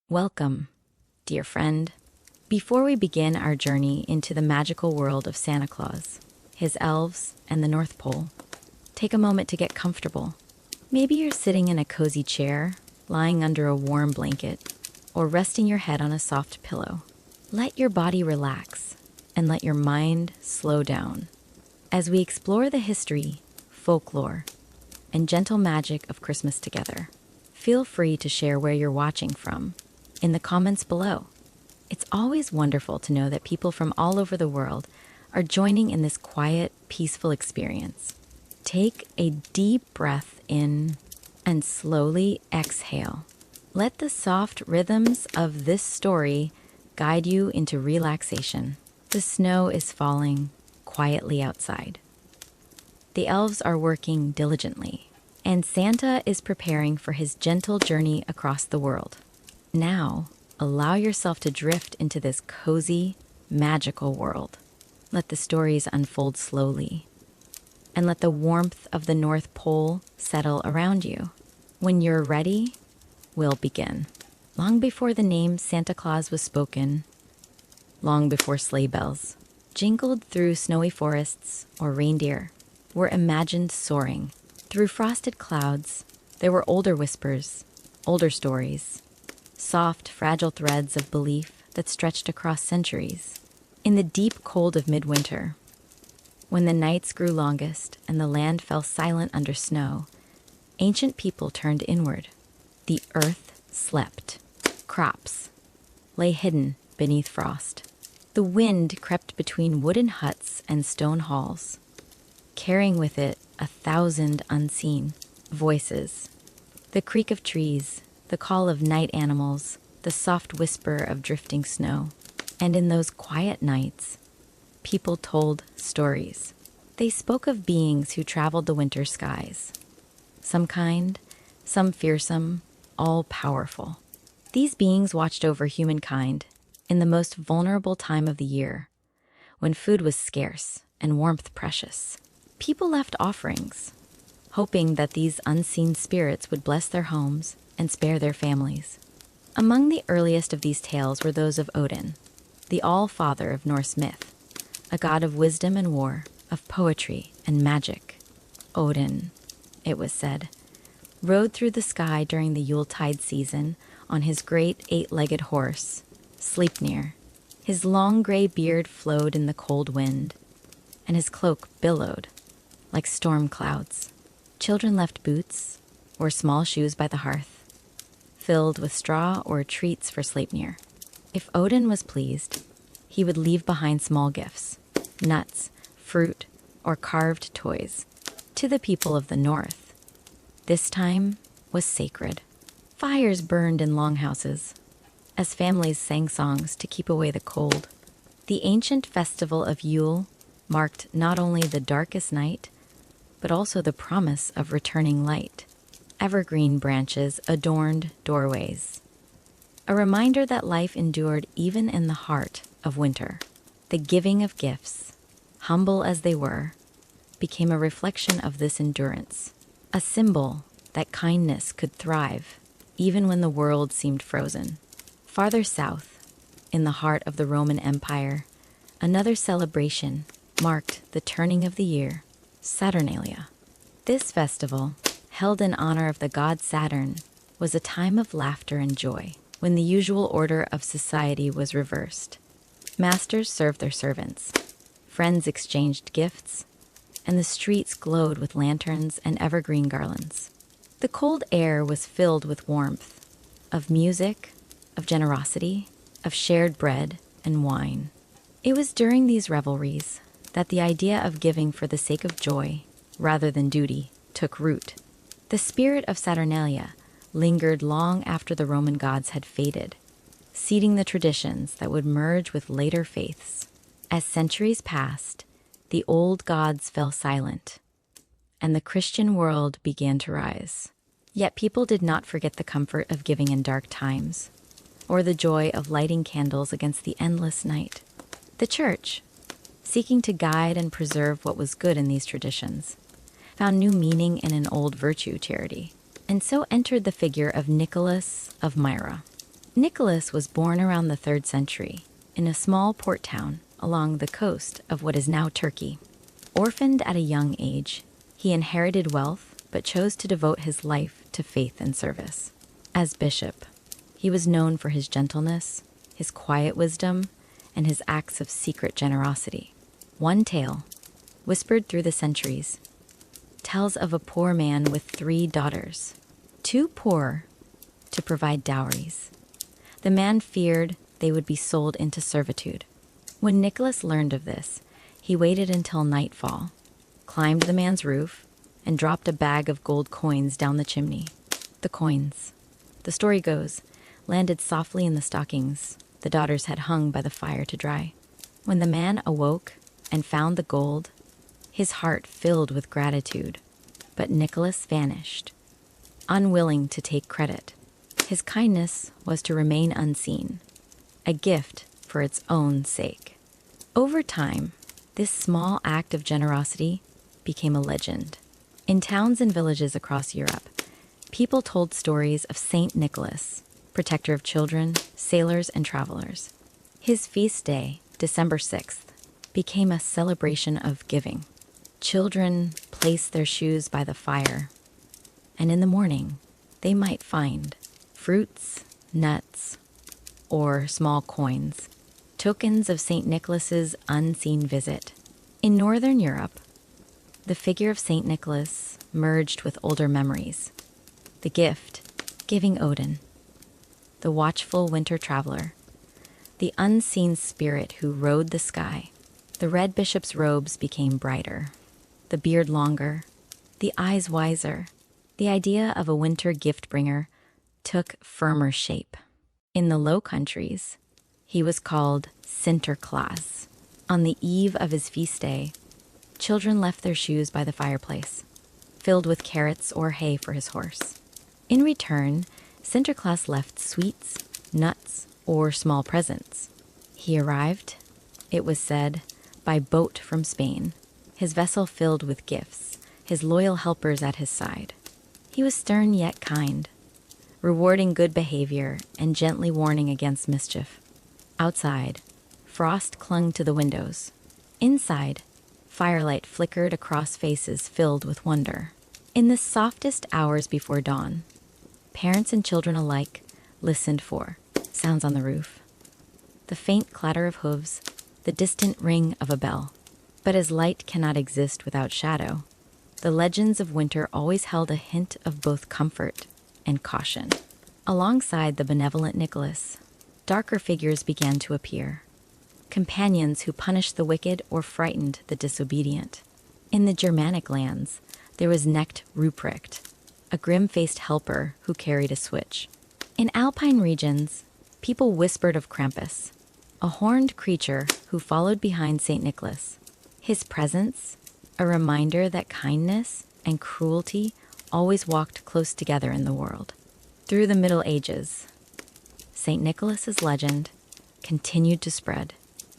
Welcome, dear friend. Before we begin our journey into the magical world of Santa Claus, his elves, and the North Pole, take a moment to get comfortable. Maybe you're sitting in a cozy chair, lying under a warm blanket, or resting your head on a soft pillow. Let your body relax and let your mind slow down as we explore the history, folklore, and gentle magic of Christmas together. Feel free to share where you're watching from in the comments below. It's always wonderful to know that people from all over the world are joining in this quiet, peaceful experience. Take a deep breath in and slowly exhale. Let the soft rhythms of this story guide you into relaxation. The snow is falling quietly outside. The elves are working diligently, and Santa is preparing for his gentle journey across the world. Now, allow yourself to drift into this cozy, magical world. Let the stories unfold slowly, and let the warmth of the North Pole settle around you. When you're ready, we'll begin. Long before the name Santa Claus was spoken, long before sleigh bells jingled through snowy forests or reindeer were imagined soaring through frosted clouds, there were older whispers, older stories, soft, fragile threads of belief that stretched across centuries. In the deep cold of midwinter, when the nights grew longest and the land fell silent under snow, ancient people turned inward. The earth slept. Crops lay hidden beneath frost. The wind crept between wooden huts and stone halls, carrying with it 1,000 unseen voices. The creak of trees, the call of night animals, the soft whisper of drifting snow. And in those quiet nights, people told stories. They spoke of beings who traveled the winter skies. Some kind, some fearsome, all powerful. These beings watched over humankind in the most vulnerable time of the year, when food was scarce and warmth precious. People left offerings, hoping that these unseen spirits would bless their homes and spare their families. Among the earliest of these tales were those of Odin, the All-Father of Norse myth, a god of wisdom and war, of poetry and magic. Odin, it was said, rode through the sky during the Yuletide season on his great 8-legged horse, Sleipnir. His long gray beard flowed in the cold wind, and his cloak billowed like storm clouds. Children left boots or small shoes by the hearth, filled with straw or treats for Sleipnir. If Odin was pleased, he would leave behind small gifts, nuts, fruit, or carved toys. To the people of the north, this time was sacred. Fires burned in longhouses as families sang songs to keep away the cold. The ancient festival of Yule marked not only the darkest night, but also the promise of returning light. Evergreen branches adorned doorways, a reminder that life endured even in the heart of winter. The giving of gifts, humble as they were, became a reflection of this endurance, a symbol that kindness could thrive even when the world seemed frozen. Farther south, in the heart of the Roman Empire, another celebration marked the turning of the year, Saturnalia. This festival, held in honor of the god Saturn, was a time of laughter and joy, when the usual order of society was reversed. Masters served their servants, friends exchanged gifts, and the streets glowed with lanterns and evergreen garlands. The cold air was filled with warmth, of music, of generosity, of shared bread and wine. It was during these revelries that the idea of giving for the sake of joy, rather than duty, took root. The spirit of Saturnalia lingered long after the Roman gods had faded, seeding the traditions that would merge with later faiths. As centuries passed, the old gods fell silent, and the Christian world began to rise. Yet people did not forget the comfort of giving in dark times, or the joy of lighting candles against the endless night. The Church, seeking to guide and preserve what was good in these traditions, found new meaning in an old virtue charity, and so entered the figure of Nicholas of Myra, Nicholas was born around the 3rd century in a small port town along the coast of what is now Turkey. Orphaned at a young age, he inherited wealth but chose to devote his life to faith and service. As bishop, he was known for his gentleness, his quiet wisdom, and his acts of secret generosity. One tale, whispered through the centuries, tells of a poor man with 3 daughters, too poor to provide dowries. The man feared they would be sold into servitude. When Nicholas learned of this, he waited until nightfall, climbed the man's roof, and dropped a bag of gold coins down the chimney. The coins, the story goes, landed softly in the stockings the daughters had hung by the fire to dry. When the man awoke and found the gold, his heart filled with gratitude. But Nicholas vanished, unwilling to take credit. His kindness was to remain unseen, a gift for its own sake. Over time, this small act of generosity became a legend. In towns and villages across Europe, people told stories of Saint Nicholas, protector of children, sailors, and travelers. His feast day, December 6th, became a celebration of giving. Children placed their shoes by the fire, and in the morning, they might find fruits, nuts, or small coins, tokens of St. Nicholas's unseen visit. In Northern Europe, the figure of St. Nicholas merged with older memories. The gift, giving Odin, the watchful winter traveler, the unseen spirit who rode the sky. The red bishop's robes became brighter, the beard longer, the eyes wiser. The idea of a winter gift bringer took firmer shape. In the Low Countries, he was called Sinterklaas. On the eve of his feast day, children left their shoes by the fireplace, filled with carrots or hay for his horse. In return, Sinterklaas left sweets, nuts, or small presents. He arrived, it was said, by boat from Spain, his vessel filled with gifts, his loyal helpers at his side. He was stern yet kind, rewarding good behavior and gently warning against mischief. Outside, frost clung to the windows. Inside, firelight flickered across faces filled with wonder. In the softest hours before dawn, parents and children alike listened for sounds on the roof, the faint clatter of hooves, the distant ring of a bell. But as light cannot exist without shadow, the legends of winter always held a hint of both comfort and caution. Alongside the benevolent Nicholas, darker figures began to appear, companions who punished the wicked or frightened the disobedient. In the Germanic lands, there was Knecht Ruprecht, a grim-faced helper who carried a switch. In alpine regions, people whispered of Krampus, a horned creature who followed behind St. Nicholas. His presence, a reminder that kindness and cruelty always walked close together in the world. Through the Middle Ages, St. Nicholas's legend continued to spread.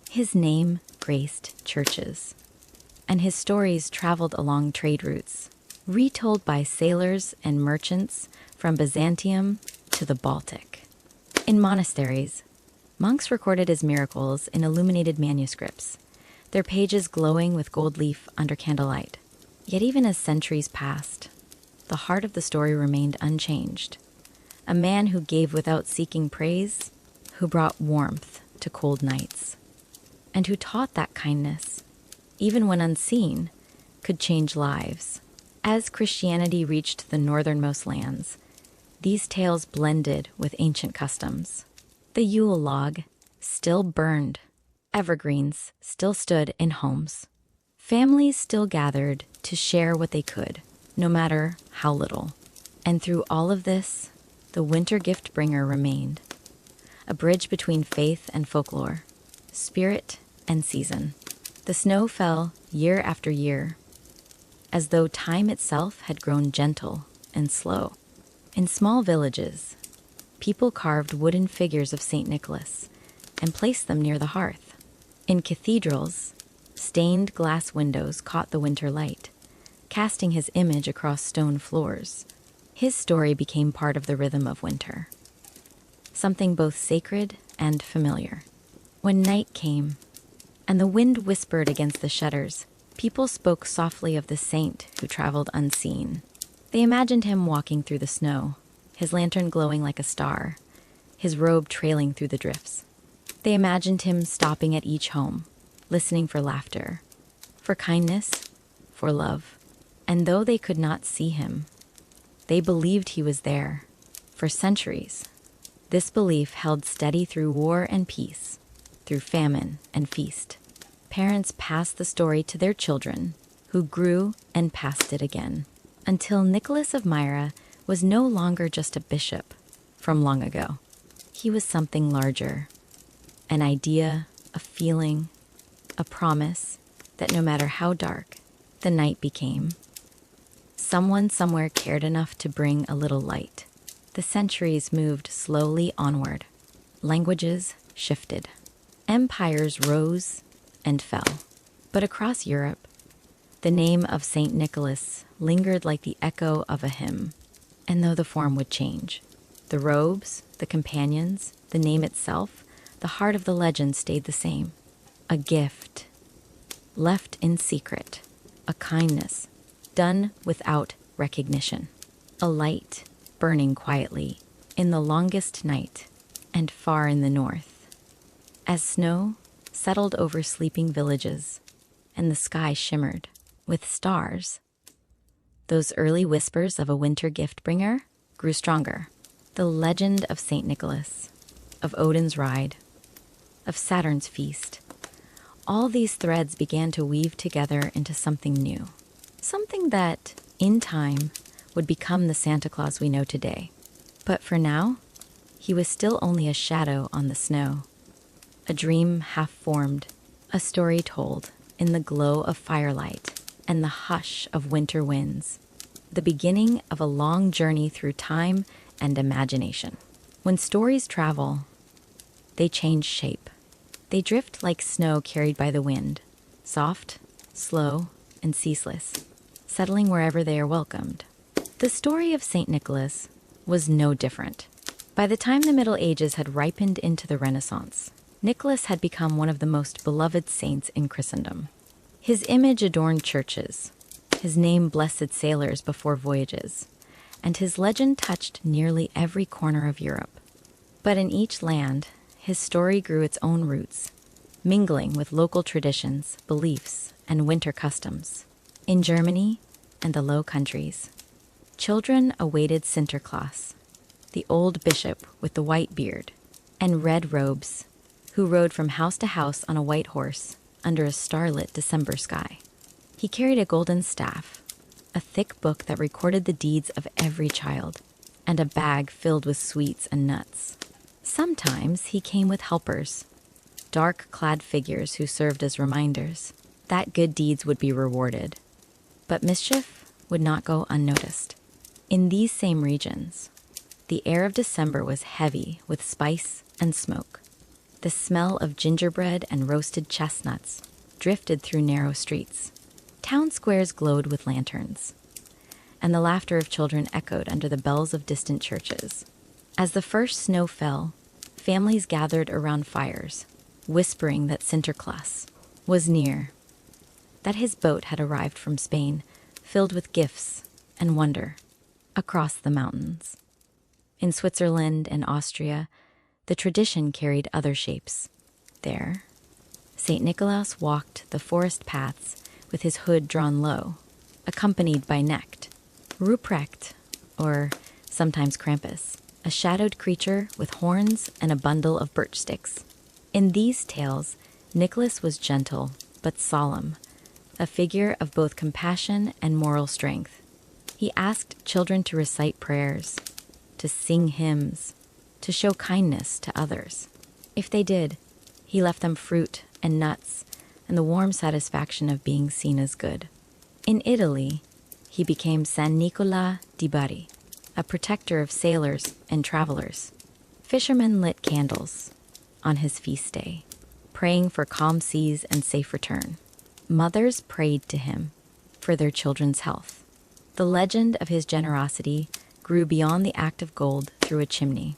His name graced churches, and his stories traveled along trade routes, retold by sailors and merchants from Byzantium to the Baltic. In monasteries, monks recorded his miracles in illuminated manuscripts, their pages glowing with gold leaf under candlelight. Yet even as centuries passed, the heart of the story remained unchanged. A man who gave without seeking praise, who brought warmth to cold nights, and who taught that kindness, even when unseen, could change lives. As Christianity reached the northernmost lands, these tales blended with ancient customs. The Yule log still burned. Evergreens still stood in homes. Families still gathered to share what they could, no matter how little. And through all of this, the winter gift bringer remained, a bridge between faith and folklore, spirit and season. The snow fell year after year, as though time itself had grown gentle and slow. In small villages, people carved wooden figures of St. Nicholas and placed them near the hearth. In cathedrals, stained glass windows caught the winter light, casting his image across stone floors. His story became part of the rhythm of winter. something both sacred and familiar. When night came, and the wind whispered against the shutters, people spoke softly of the saint who traveled unseen. They imagined him walking through the snow, his lantern glowing like a star, his robe trailing through the drifts. They imagined him stopping at each home, listening for laughter, for kindness, for love. And though they could not see him, they believed he was there. For centuries, this belief held steady through war and peace, through famine and feast. Parents passed the story to their children, who grew and passed it again, until Nicholas of Myra was no longer just a bishop from long ago. He was something larger, an idea, a feeling, a promise that no matter how dark the night became, someone somewhere cared enough to bring a little light. The centuries moved slowly onward. Languages shifted. Empires rose and fell. But across Europe, the name of Saint Nicholas lingered like the echo of a hymn. And though the form would change, the robes, the companions, the name itself, the heart of the legend stayed the same. A gift, left in secret, a kindness, done without recognition, a light burning quietly in the longest night and far in the north. As snow settled over sleeping villages and the sky shimmered with stars, those early whispers of a winter gift bringer grew stronger. The legend of St. Nicholas, of Odin's ride, of Saturn's feast, all these threads began to weave together into something new. Something that, in time, would become the Santa Claus we know today. But for now, he was still only a shadow on the snow. A dream half-formed, a story told in the glow of firelight and the hush of winter winds. The beginning of a long journey through time and imagination. When stories travel, they change shape. They drift like snow carried by the wind, soft, slow, and ceaseless, settling wherever they are welcomed. The story of St. Nicholas was no different. By the time the Middle Ages had ripened into the Renaissance, Nicholas had become one of the most beloved saints in Christendom. His image adorned churches, his name blessed sailors before voyages, and his legend touched nearly every corner of Europe. But in each land, his story grew its own roots, mingling with local traditions, beliefs, and winter customs. In Germany and the Low Countries, children awaited Sinterklaas, the old bishop with the white beard and red robes, who rode from house to house on a white horse under a starlit December sky. He carried a golden staff, a thick book that recorded the deeds of every child, and a bag filled with sweets and nuts. Sometimes he came with helpers, dark-clad figures who served as reminders that good deeds would be rewarded. But mischief would not go unnoticed. In these same regions, the air of December was heavy with spice and smoke. The smell of gingerbread and roasted chestnuts drifted through narrow streets. Town squares glowed with lanterns, and the laughter of children echoed under the bells of distant churches. As the first snow fell, families gathered around fires, whispering that Sinterklaas was near, that his boat had arrived from Spain, filled with gifts and wonder, across the mountains. In Switzerland and Austria, the tradition carried other shapes. There, St. Nicholas walked the forest paths with his hood drawn low, accompanied by Knecht, Ruprecht, or sometimes Krampus, a shadowed creature with horns and a bundle of birch sticks. In these tales, Nicholas was gentle but solemn, a figure of both compassion and moral strength. He asked children to recite prayers, to sing hymns, to show kindness to others. If they did, he left them fruit and nuts and the warm satisfaction of being seen as good. In Italy, he became San Nicola di Bari, a protector of sailors and travelers. Fishermen lit candles on his feast day, praying for calm seas and safe return. Mothers prayed to him for their children's health. The legend of his generosity grew beyond the act of gold through a chimney.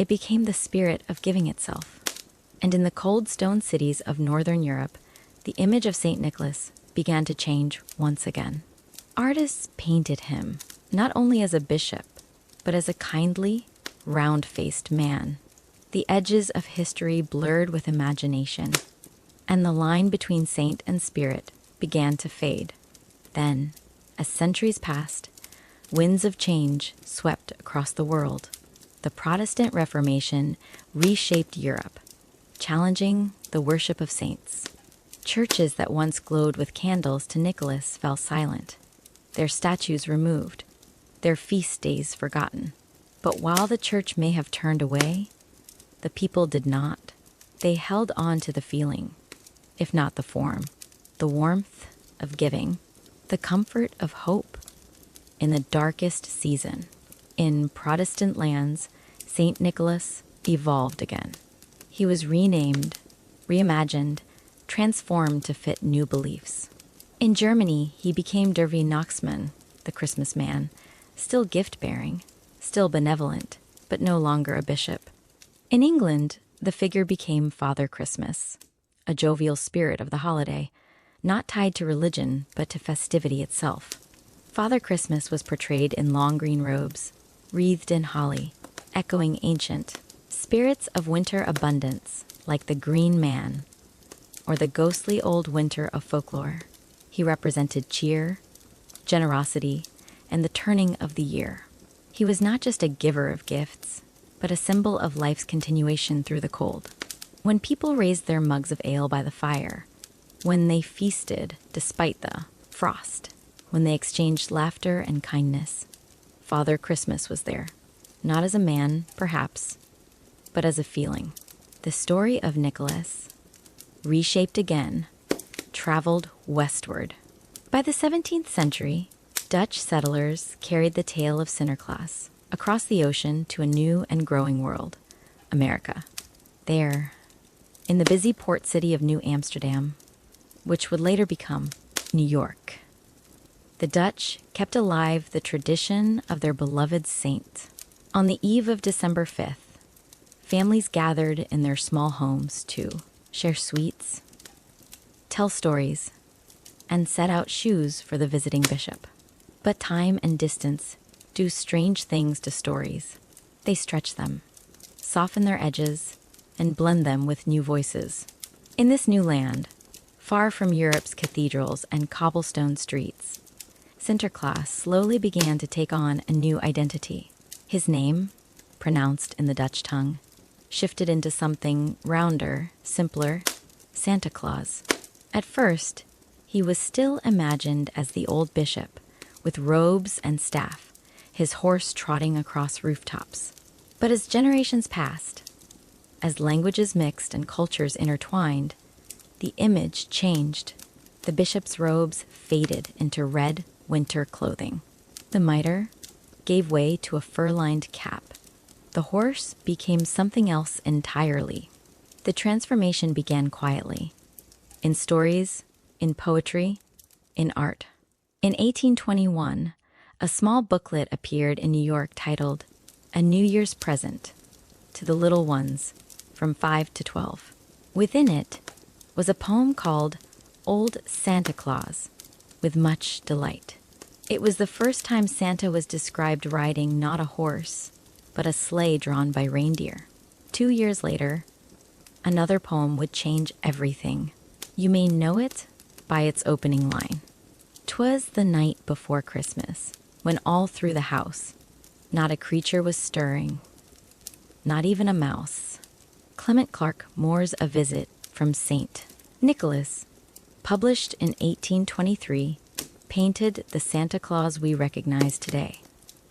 It became the spirit of giving itself. And in the cold stone cities of northern Europe, the image of St. Nicholas began to change once again. Artists painted him not only as a bishop, but as a kindly, round-faced man. The edges of history blurred with imagination, and the line between saint and spirit began to fade. Then, as centuries passed, winds of change swept across the world. The Protestant Reformation reshaped Europe, challenging the worship of saints. Churches that once glowed with candles to Nicholas fell silent, their statues removed, their feast days forgotten. But while the church may have turned away, the people did not. They held on to the feeling, if not the form, the warmth of giving, the comfort of hope in the darkest season. In Protestant lands, St. Nicholas evolved again. He was renamed, reimagined, transformed to fit new beliefs. In Germany, he became Der Weihnachtsmann, the Christmas man, still gift-bearing, still benevolent, but no longer a bishop. In England, the figure became Father Christmas, a jovial spirit of the holiday, not tied to religion, but to festivity itself. Father Christmas was portrayed in long green robes, wreathed in holly, echoing ancient spirits of winter abundance, like the Green Man, or the ghostly old winter of folklore. He represented cheer, generosity, and the turning of the year. He was not just a giver of gifts, but a symbol of life's continuation through the cold. When people raised their mugs of ale by the fire, when they feasted despite the frost, when they exchanged laughter and kindness, Father Christmas was there, not as a man, perhaps, but as a feeling. The story of Nicholas, reshaped again, traveled westward. By the 17th century, Dutch settlers carried the tale of Sinterklaas across the ocean to a new and growing world, America. There, in the busy port city of New Amsterdam, which would later become New York, the Dutch kept alive the tradition of their beloved saint. On the eve of December 5th, families gathered in their small homes to share sweets, tell stories, and set out shoes for the visiting bishop. But time and distance do strange things to stories. They stretch them, soften their edges, and blend them with new voices. In this new land, far from Europe's cathedrals and cobblestone streets, Sinterklaas slowly began to take on a new identity. His name, pronounced in the Dutch tongue, shifted into something rounder, simpler, Santa Claus. At first, he was still imagined as the old bishop, with robes and staff, his horse trotting across rooftops. But as generations passed, as languages mixed and cultures intertwined, the image changed. The bishop's robes faded into red winter clothing. The mitre gave way to a fur-lined cap. The horse became something else entirely. The transformation began quietly, in stories, in poetry, in art. In 1821, a small booklet appeared in New York titled A New Year's Present to the Little Ones from 5 to 12. Within it was a poem called Old Santa Claus, with much delight. It was the first time Santa was described riding not a horse, but a sleigh drawn by reindeer. 2 years later, another poem would change everything. You may know it by its opening line. "'Twas the night before Christmas, when all through the house, not a creature was stirring, not even a mouse." Clement Clarke Moore's A Visit from St. Nicholas, published in 1823, painted the Santa Claus we recognize today.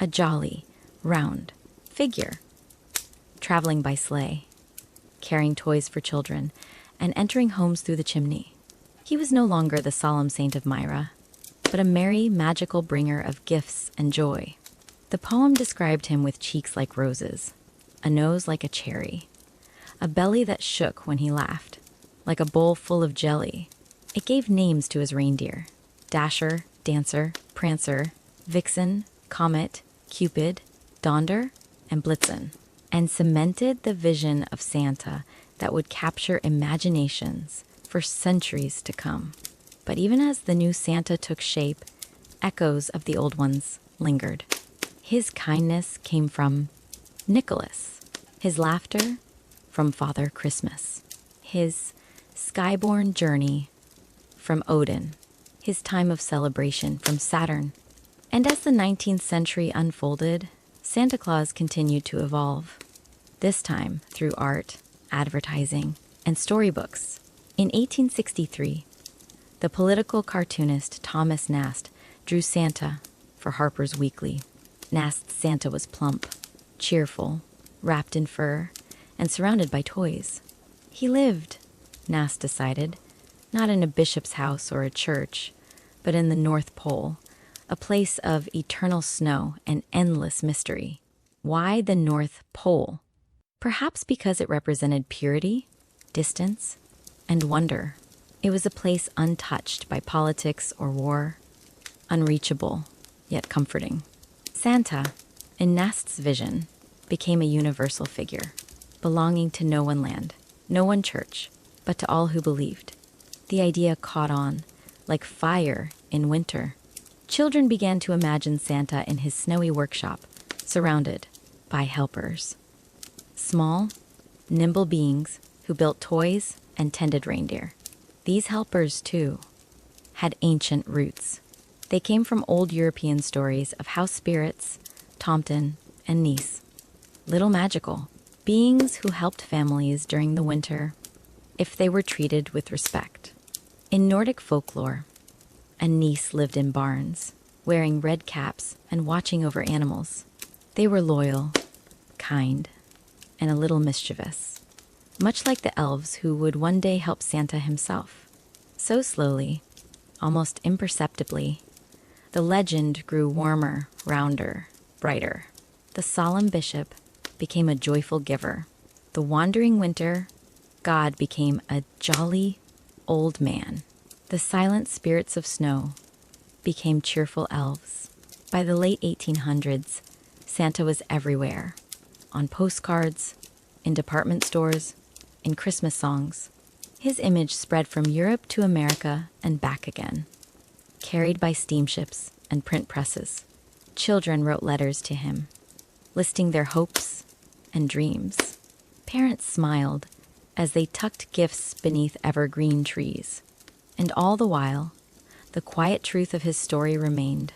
A jolly, round figure, traveling by sleigh, carrying toys for children, and entering homes through the chimney. He was no longer the solemn saint of Myra, but a merry, magical bringer of gifts and joy. The poem described him with cheeks like roses, a nose like a cherry, a belly that shook when he laughed, like a bowl full of jelly. It gave names to his reindeer: Dasher, Dancer, Prancer, Vixen, Comet, Cupid, Donder, and Blitzen. and cemented the vision of Santa that would capture imaginations for centuries to come. But even as the new Santa took shape, echoes of the old ones lingered. His kindness came from Nicholas, his laughter from Father Christmas, his skyborne journey from Odin, his time of celebration from Saturn. And as the 19th century unfolded, Santa Claus continued to evolve, this time through art, advertising, and storybooks. In 1863, the political cartoonist Thomas Nast drew Santa for Harper's Weekly. Nast's Santa was plump, cheerful, wrapped in fur, and surrounded by toys. He lived, Nast decided, not in a bishop's house or a church, but in the North Pole, a place of eternal snow and endless mystery. Why the North Pole? Perhaps because it represented purity, distance, and wonder. It was a place untouched by politics or war, unreachable, yet comforting. Santa, in Nast's vision, became a universal figure, belonging to no one land, no one church, but to all who believed. The idea caught on, like fire in winter. Children began to imagine Santa in his snowy workshop, surrounded by helpers. Small, nimble beings who built toys and tended reindeer. These helpers, too, had ancient roots. They came from old European stories of house spirits, Tomten, and Nice. Little magical beings who helped families during the winter if they were treated with respect. In Nordic folklore, a Nice lived in barns, wearing red caps and watching over animals. They were loyal, kind, and a little mischievous, much like the elves who would one day help Santa himself. So slowly, almost imperceptibly, the legend grew warmer, rounder, brighter. The solemn bishop became a joyful giver. The wandering winter god became a jolly old man. The silent spirits of snow became cheerful elves. By the late 1800s, Santa was everywhere, on postcards, in department stores, in Christmas songs. His image spread from Europe to America and back again, carried by steamships and print presses. Children wrote letters to him, listing their hopes and dreams. Parents smiled as they tucked gifts beneath evergreen trees. And all the while, the quiet truth of his story remained,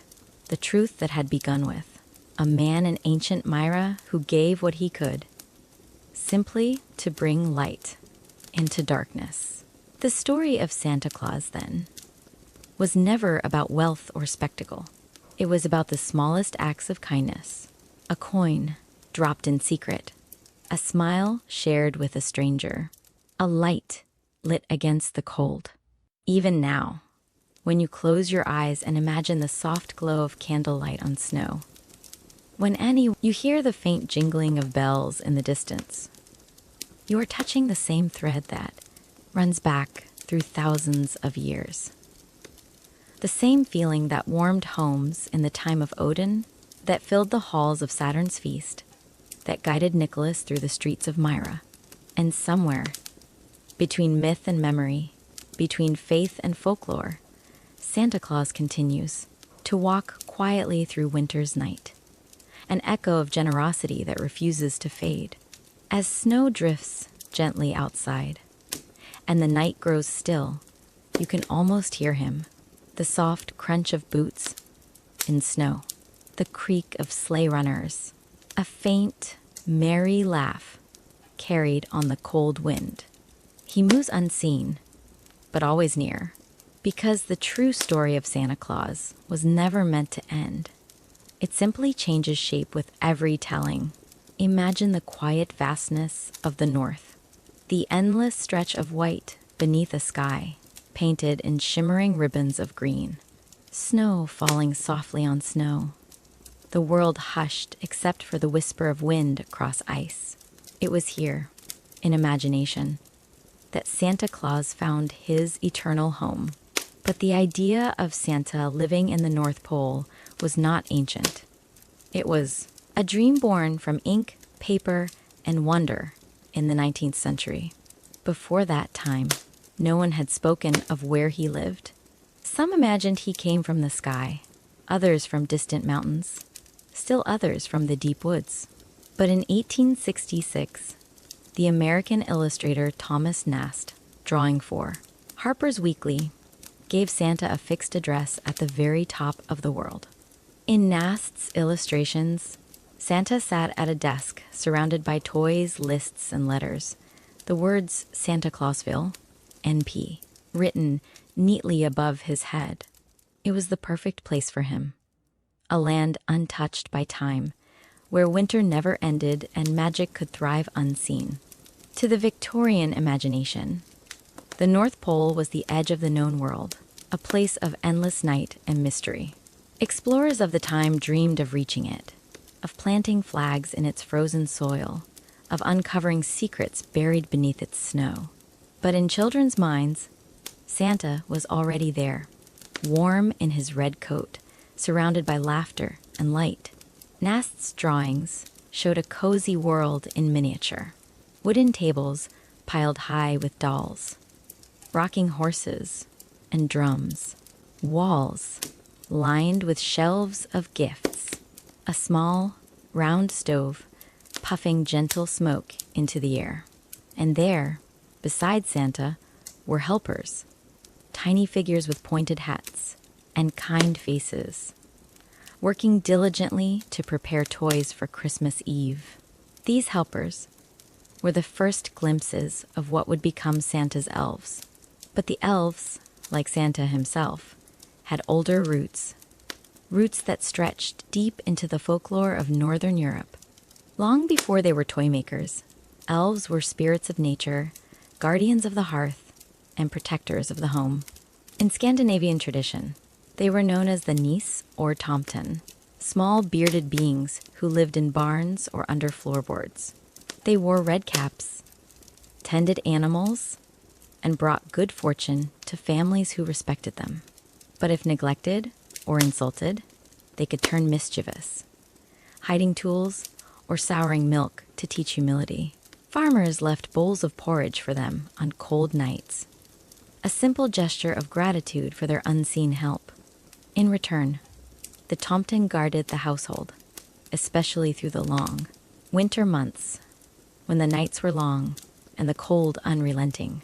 the truth that had begun with a man in ancient Myra who gave what he could, simply to bring light into darkness. The story of Santa Claus, then, was never about wealth or spectacle. It was about the smallest acts of kindness, a coin dropped in secret, a smile shared with a stranger, a light lit against the cold. Even now, when you close your eyes and imagine the soft glow of candlelight on snow, when you hear the faint jingling of bells in the distance, you are touching the same thread that runs back through thousands of years. The same feeling that warmed homes in the time of Odin, that filled the halls of Saturn's feast, that guided Nicholas through the streets of Myra. And somewhere, between myth and memory, between faith and folklore, Santa Claus continues to walk quietly through winter's night, an echo of generosity that refuses to fade. As snow drifts gently outside, and the night grows still, you can almost hear him, the soft crunch of boots in snow, the creak of sleigh runners, a faint, merry laugh carried on the cold wind. He moves unseen, but always near, because the true story of Santa Claus was never meant to end. It simply changes shape with every telling. Imagine the quiet vastness of the north, the endless stretch of white beneath a sky painted in shimmering ribbons of green, snow falling softly on snow, the world hushed except for the whisper of wind across ice. It was here, in imagination, that Santa Claus found his eternal home. But the idea of Santa living in the North Pole was not ancient. It was a dream born from ink, paper, and wonder in the 19th century. Before that time, no one had spoken of where he lived. Some imagined he came from the sky, others from distant mountains, still others from the deep woods. But in 1866, the American illustrator Thomas Nast, drawing for Harper's Weekly, gave Santa a fixed address at the very top of the world. In Nast's illustrations, Santa sat at a desk surrounded by toys, lists, and letters. The words Santa Clausville, NP, written neatly above his head. It was the perfect place for him. A land untouched by time, where winter never ended and magic could thrive unseen. To the Victorian imagination, the North Pole was the edge of the known world, a place of endless night and mystery. Explorers of the time dreamed of reaching it, of planting flags in its frozen soil, of uncovering secrets buried beneath its snow. But in children's minds, Santa was already there, warm in his red coat, surrounded by laughter and light. Nast's drawings showed a cozy world in miniature. Wooden tables piled high with dolls, rocking horses and drums, walls lined with shelves of gifts, a small, round stove puffing gentle smoke into the air. And there, beside Santa, were helpers, tiny figures with pointed hats and kind faces, working diligently to prepare toys for Christmas Eve. These helpers were the first glimpses of what would become Santa's elves. But the elves, like Santa himself, had older roots that stretched deep into the folklore of Northern Europe. Long before they were toy makers, elves were spirits of nature, guardians of the hearth, and protectors of the home. In Scandinavian tradition, they were known as the Nis or Tomten, small bearded beings who lived in barns or under floorboards. They wore red caps, tended animals, and brought good fortune to families who respected them. But if neglected or insulted, they could turn mischievous, hiding tools or souring milk to teach humility. Farmers left bowls of porridge for them on cold nights, a simple gesture of gratitude for their unseen help. In return, the Tomten guarded the household, especially through the long winter months, when the nights were long and the cold unrelenting.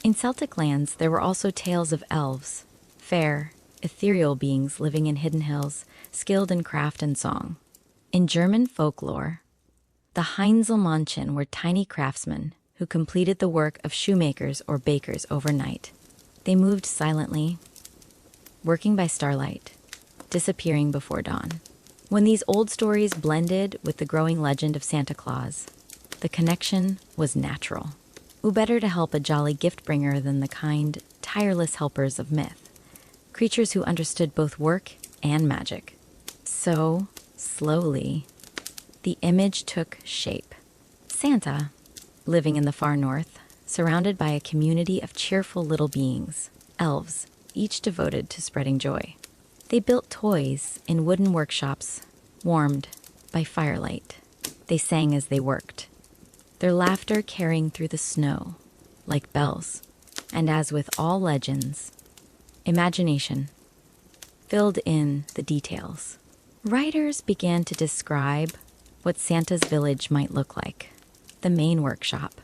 In Celtic lands, there were also tales of elves, fair, ethereal beings living in hidden hills, skilled in craft and song. In German folklore, the Heinzelmännchen were tiny craftsmen who completed the work of shoemakers or bakers overnight. They moved silently, working by starlight, disappearing before dawn. When these old stories blended with the growing legend of Santa Claus, the connection was natural. Who better to help a jolly gift bringer than the kind, tireless helpers of myth? Creatures who understood both work and magic. So, slowly, the image took shape. Santa, living in the far north, surrounded by a community of cheerful little beings, elves, each devoted to spreading joy. They built toys in wooden workshops, warmed by firelight. They sang as they worked, their laughter carrying through the snow like bells. And as with all legends, imagination filled in the details. Writers began to describe what Santa's village might look like. The main workshop,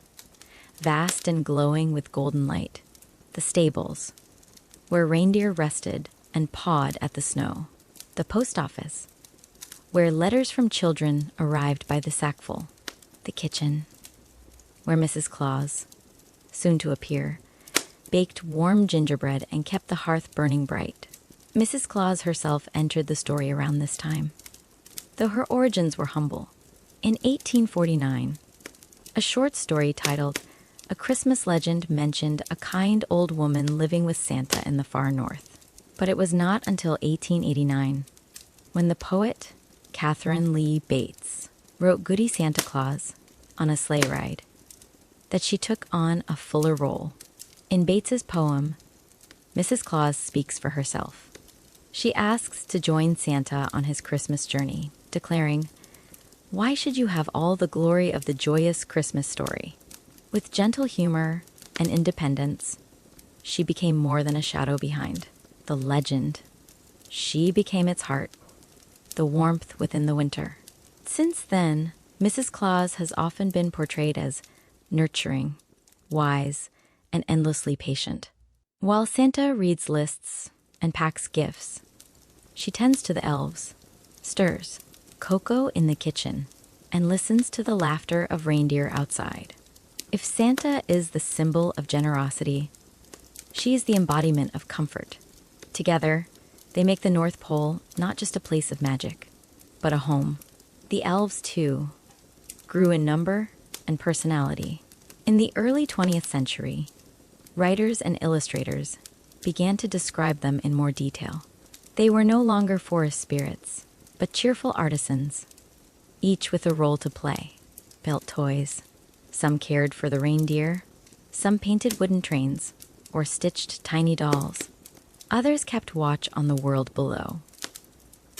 vast and glowing with golden light. The stables, where reindeer rested and pawed at the snow. The post office, where letters from children arrived by the sackful. The kitchen, where Mrs. Claus, soon to appear, baked warm gingerbread and kept the hearth burning bright. Mrs. Claus herself entered the story around this time, though her origins were humble. In 1849, a short story titled A Christmas Legend mentioned a kind old woman living with Santa in the far north. But it was not until 1889, when the poet Catherine Lee Bates wrote Goody Santa Claus on a sleigh ride, that she took on a fuller role. In Bates's poem, Mrs. Claus speaks for herself. She asks to join Santa on his Christmas journey, declaring, why should you have all the glory of the joyous Christmas story? With gentle humor and independence, she became more than a shadow behind the legend. She became its heart, the warmth within the winter. Since then, Mrs. Claus has often been portrayed as nurturing, wise, and endlessly patient. While Santa reads lists and packs gifts, she tends to the elves, stirs cocoa in the kitchen, and listens to the laughter of reindeer outside. If Santa is the symbol of generosity, she is the embodiment of comfort. Together, they make the North Pole not just a place of magic, but a home. The elves, too, grew in number and personality. In the early 20th century, writers and illustrators began to describe them in more detail. They were no longer forest spirits, but cheerful artisans, each with a role to play. Built toys. Some cared for the reindeer. Some painted wooden trains or stitched tiny dolls. Others kept watch on the world below,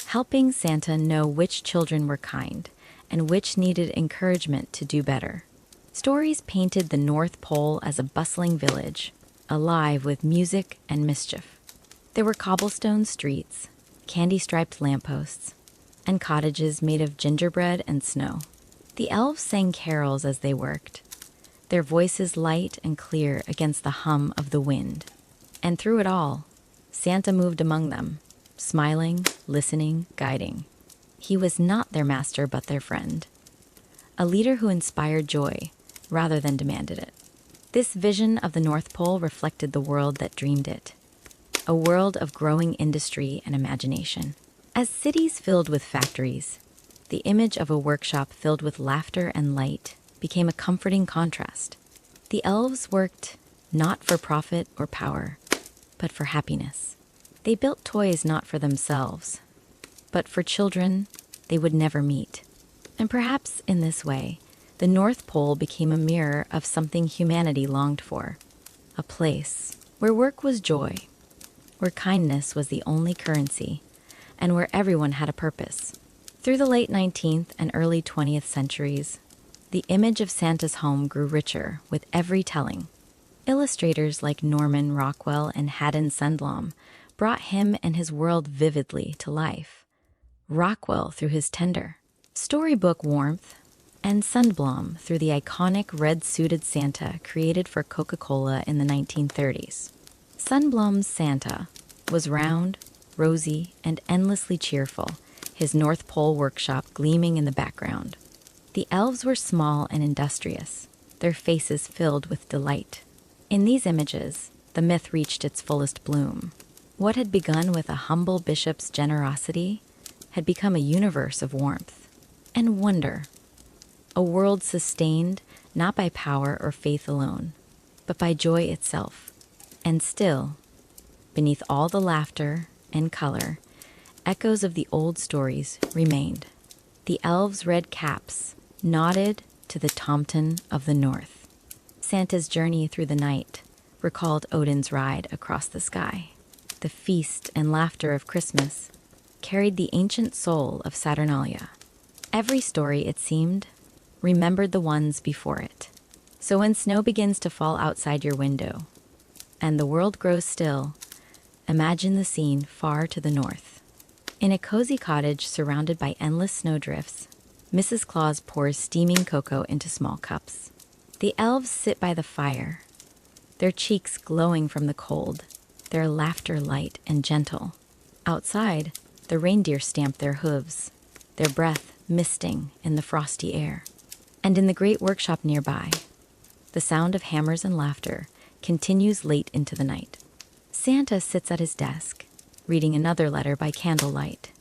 helping Santa know which children were kind and which needed encouragement to do better. Stories painted the North Pole as a bustling village, alive with music and mischief. There were cobblestone streets, candy-striped lampposts, and cottages made of gingerbread and snow. The elves sang carols as they worked, their voices light and clear against the hum of the wind. And through it all, Santa moved among them, smiling, listening, guiding. He was not their master but their friend, a leader who inspired joy rather than demanded it. This vision of the North Pole reflected the world that dreamed it, a world of growing industry and imagination. As cities filled with factories, the image of a workshop filled with laughter and light became a comforting contrast. The elves worked not for profit or power, but for happiness. They built toys not for themselves, but for children they would never meet. And perhaps in this way, the North Pole became a mirror of something humanity longed for, a place where work was joy, where kindness was the only currency, and where everyone had a purpose. Through the late 19th and early 20th centuries, the image of Santa's home grew richer with every telling. Illustrators like Norman Rockwell and Haddon Sundblom brought him and his world vividly to life. Rockwell through his tender, storybook warmth, and Sundblom through the iconic red-suited Santa created for Coca-Cola in the 1930s. Sundblom's Santa was round, rosy, and endlessly cheerful, his North Pole workshop gleaming in the background. The elves were small and industrious, their faces filled with delight. In these images, the myth reached its fullest bloom. What had begun with a humble bishop's generosity had become a universe of warmth and wonder, a world sustained not by power or faith alone, but by joy itself. And still, beneath all the laughter and color, echoes of the old stories remained. The elves' red caps nodded to the Tomten of the North. Santa's journey through the night recalled Odin's ride across the sky. The feast and laughter of Christmas carried the ancient soul of Saturnalia. Every story, it seemed, remembered the ones before it. So when snow begins to fall outside your window and the world grows still, imagine the scene far to the north. In a cozy cottage surrounded by endless snowdrifts, Mrs. Claus pours steaming cocoa into small cups. The elves sit by the fire, their cheeks glowing from the cold, their laughter light and gentle. Outside, the reindeer stamp their hooves, their breath misting in the frosty air. And in the great workshop nearby, the sound of hammers and laughter continues late into the night. Santa sits at his desk, reading another letter by candlelight.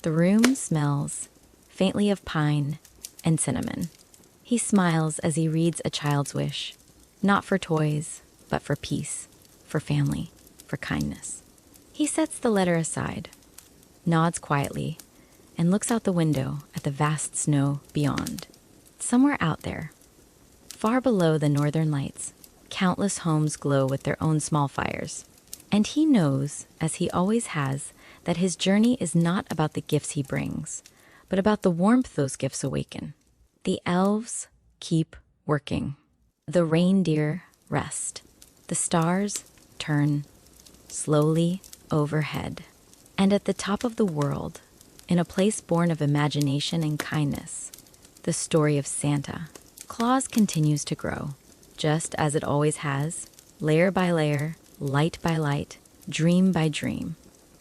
The room smells faintly of pine and cinnamon. He smiles as he reads a child's wish, not for toys, but for peace, for family, for kindness. He sets the letter aside, nods quietly, and looks out the window at the vast snow beyond. Somewhere out there, far below the northern lights, countless homes glow with their own small fires. And he knows, as he always has, that his journey is not about the gifts he brings, but about the warmth those gifts awaken. The elves keep working. The reindeer rest. The stars turn slowly overhead. And at the top of the world, in a place born of imagination and kindness, the story of Santa Claus continues to grow, just as it always has, layer by layer, light by light, dream by dream.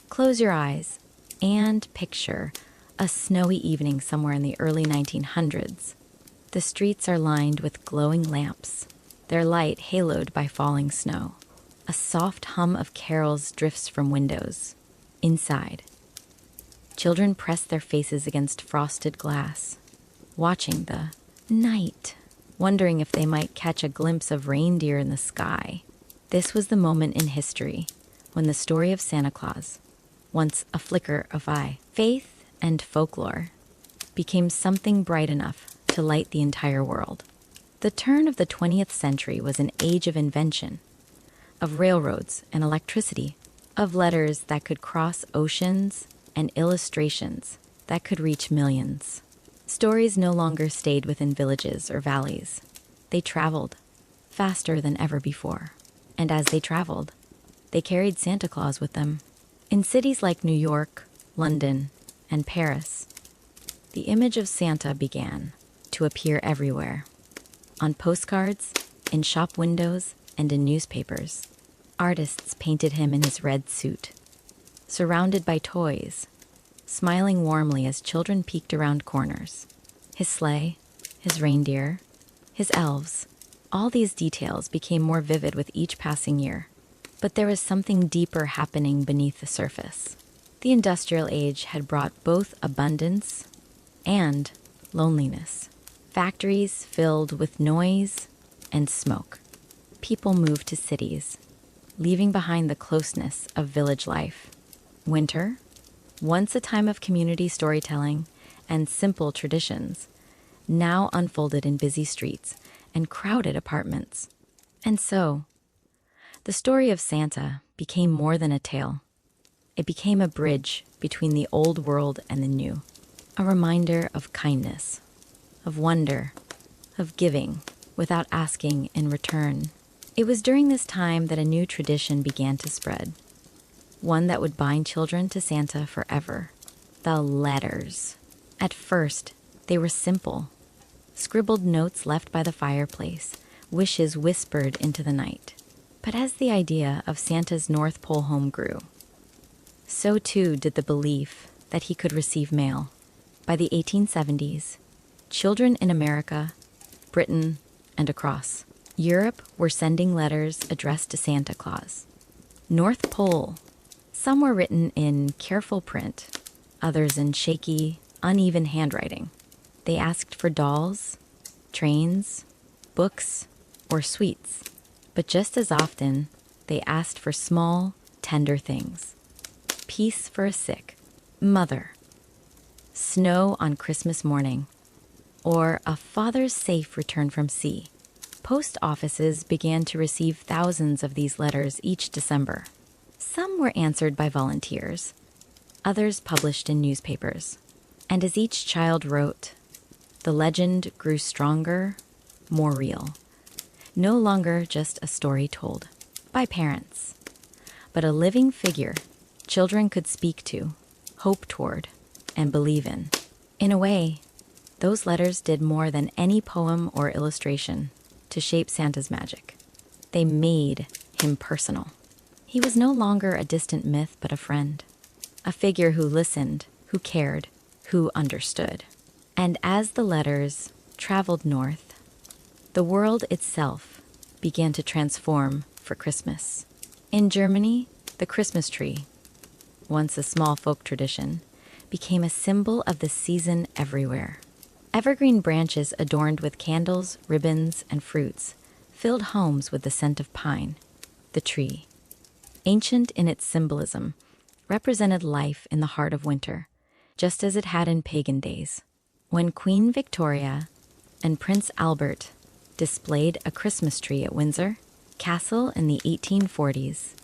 Close your eyes and picture a snowy evening somewhere in the early 1900s. The streets are lined with glowing lamps, their light haloed by falling snow. A soft hum of carols drifts from windows. Inside, children press their faces against frosted glass, watching the night, wondering if they might catch a glimpse of reindeer in the sky. This was the moment in history when the story of Santa Claus, once a flicker of faith and folklore, became something bright enough to light the entire world. The turn of the 20th century was an age of invention, of railroads and electricity, of letters that could cross oceans and illustrations that could reach millions. Stories no longer stayed within villages or valleys. They traveled faster than ever before. And as they traveled, they carried Santa Claus with them. In cities like New York, London, and Paris, the image of Santa began to appear everywhere. On postcards, in shop windows, and in newspapers. Artists painted him in his red suit, surrounded by toys, smiling warmly as children peeked around corners. His sleigh, his reindeer, his elves, all these details became more vivid with each passing year. But there was something deeper happening beneath the surface. The industrial age had brought both abundance and loneliness. Factories filled with noise and smoke. People moved to cities, leaving behind the closeness of village life. Winter, once a time of community storytelling and simple traditions, now unfolded in busy streets and crowded apartments. And so, the story of Santa became more than a tale. It became a bridge between the old world and the new, a reminder of kindness, of wonder, of giving without asking in return. It was during this time that a new tradition began to spread, one that would bind children to Santa forever. The letters. At first, they were simple, scribbled notes left by the fireplace, wishes whispered into the night. But as the idea of Santa's North Pole home grew, so too did the belief that he could receive mail. By the 1870s, children in America, Britain, and across Europe were sending letters addressed to Santa Claus. North Pole. Some were written in careful print, others in shaky, uneven handwriting. They asked for dolls, trains, books, or sweets. But just as often, they asked for small, tender things. Peace for a sick mother, snow on Christmas morning, or a father's safe return from sea. Post offices began to receive thousands of these letters each December. Some were answered by volunteers, others published in newspapers. And as each child wrote, the legend grew stronger, more real. No longer just a story told by parents, but a living figure children could speak to, hope toward, and believe in. In a way, those letters did more than any poem or illustration to shape Santa's magic. They made him personal. He was no longer a distant myth, but a friend, a figure who listened, who cared, who understood. And as the letters traveled north, the world itself began to transform for Christmas. In Germany, the Christmas tree, once a small folk tradition, became a symbol of the season everywhere. Evergreen branches adorned with candles, ribbons, and fruits filled homes with the scent of pine. The tree, ancient in its symbolism, represented life in the heart of winter, just as it had in pagan days. When Queen Victoria and Prince Albert displayed a Christmas tree at Windsor Castle in the 1840s,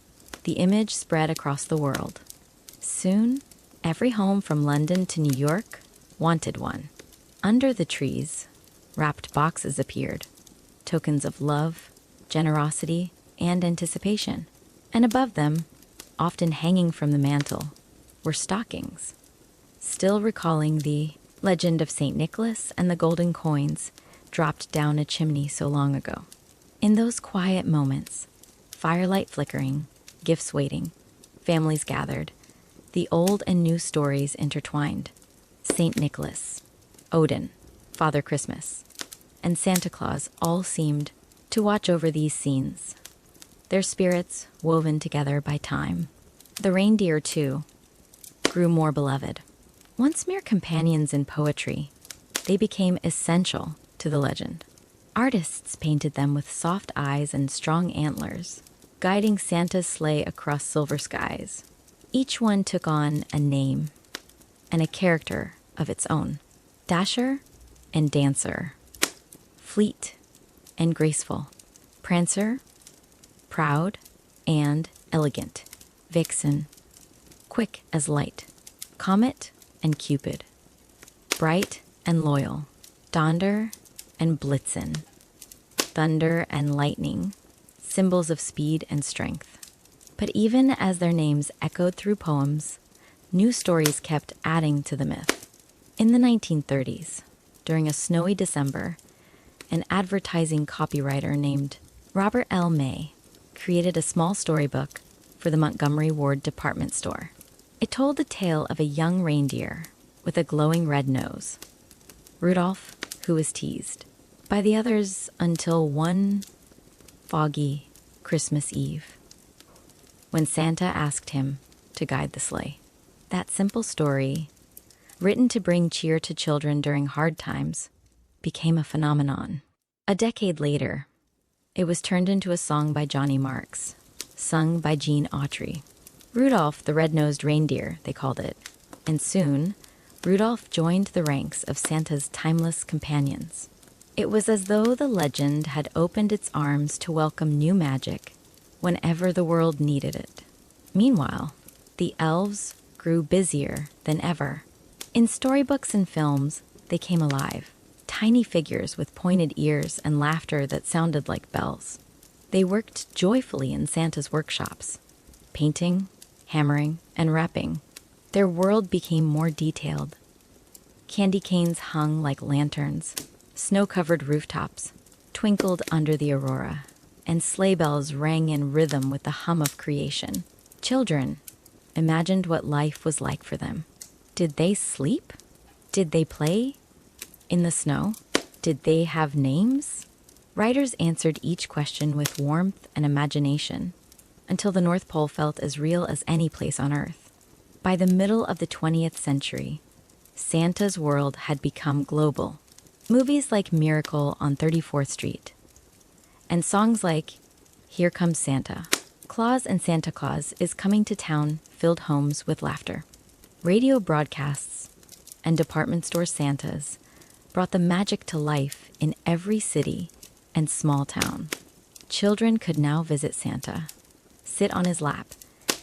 the image spread across the world. Soon, every home from London to New York Wanted one. Under the trees, wrapped boxes appeared, tokens of love, generosity, and anticipation. And above them, often hanging from the mantle, were stockings, still recalling the legend of St. Nicholas and the golden coins dropped down a chimney so long ago. In those quiet moments, firelight flickering, gifts waiting, families gathered, the old and new stories intertwined. St. Nicholas, Odin, Father Christmas, and Santa Claus all seemed to watch over these scenes, their spirits woven together by time. The reindeer, too, grew more beloved. Once mere companions in poetry, they became essential to the legend. Artists painted them with soft eyes and strong antlers, guiding Santa's sleigh across silver skies. Each one took on a name and a character of its own. Dasher and Dancer, fleet and graceful, Prancer, proud and elegant, Vixen, quick as light, Comet and Cupid, bright and loyal, Donder and Blitzen, thunder and lightning, symbols of speed and strength. But even as their names echoed through poems, new stories kept adding to the myth. In the 1930s, during a snowy December, an advertising copywriter named Robert L. May created a small storybook for the Montgomery Ward department store. It told the tale of a young reindeer with a glowing red nose, Rudolph, who was teased by the others until one foggy Christmas Eve, when Santa asked him to guide the sleigh. That simple story, written to bring cheer to children during hard times, became a phenomenon. A decade later, it was turned into a song by Johnny Marks, sung by Gene Autry. Rudolph the Red-Nosed Reindeer, they called it. And soon, Rudolph joined the ranks of Santa's timeless companions. It was as though the legend had opened its arms to welcome new magic whenever the world needed it. Meanwhile, the elves grew busier than ever. In storybooks and films, they came alive. Tiny figures with pointed ears and laughter that sounded like bells. They worked joyfully in Santa's workshops, painting, hammering, and wrapping. Their world became more detailed. Candy canes hung like lanterns, snow-covered rooftops twinkled under the aurora, and sleigh bells rang in rhythm with the hum of creation. Children imagined what life was like for them. Did they sleep? Did they play in the snow? Did they have names? Writers answered each question with warmth and imagination, until the North Pole felt as real as any place on Earth. By the middle of the 20th century, Santa's world had become global. Movies like Miracle on 34th Street and songs like Here Comes Santa, Claus and Santa Claus is Coming to Town filled homes with laughter. Radio broadcasts and department store Santas brought the magic to life in every city and small town. Children could now visit Santa, sit on his lap,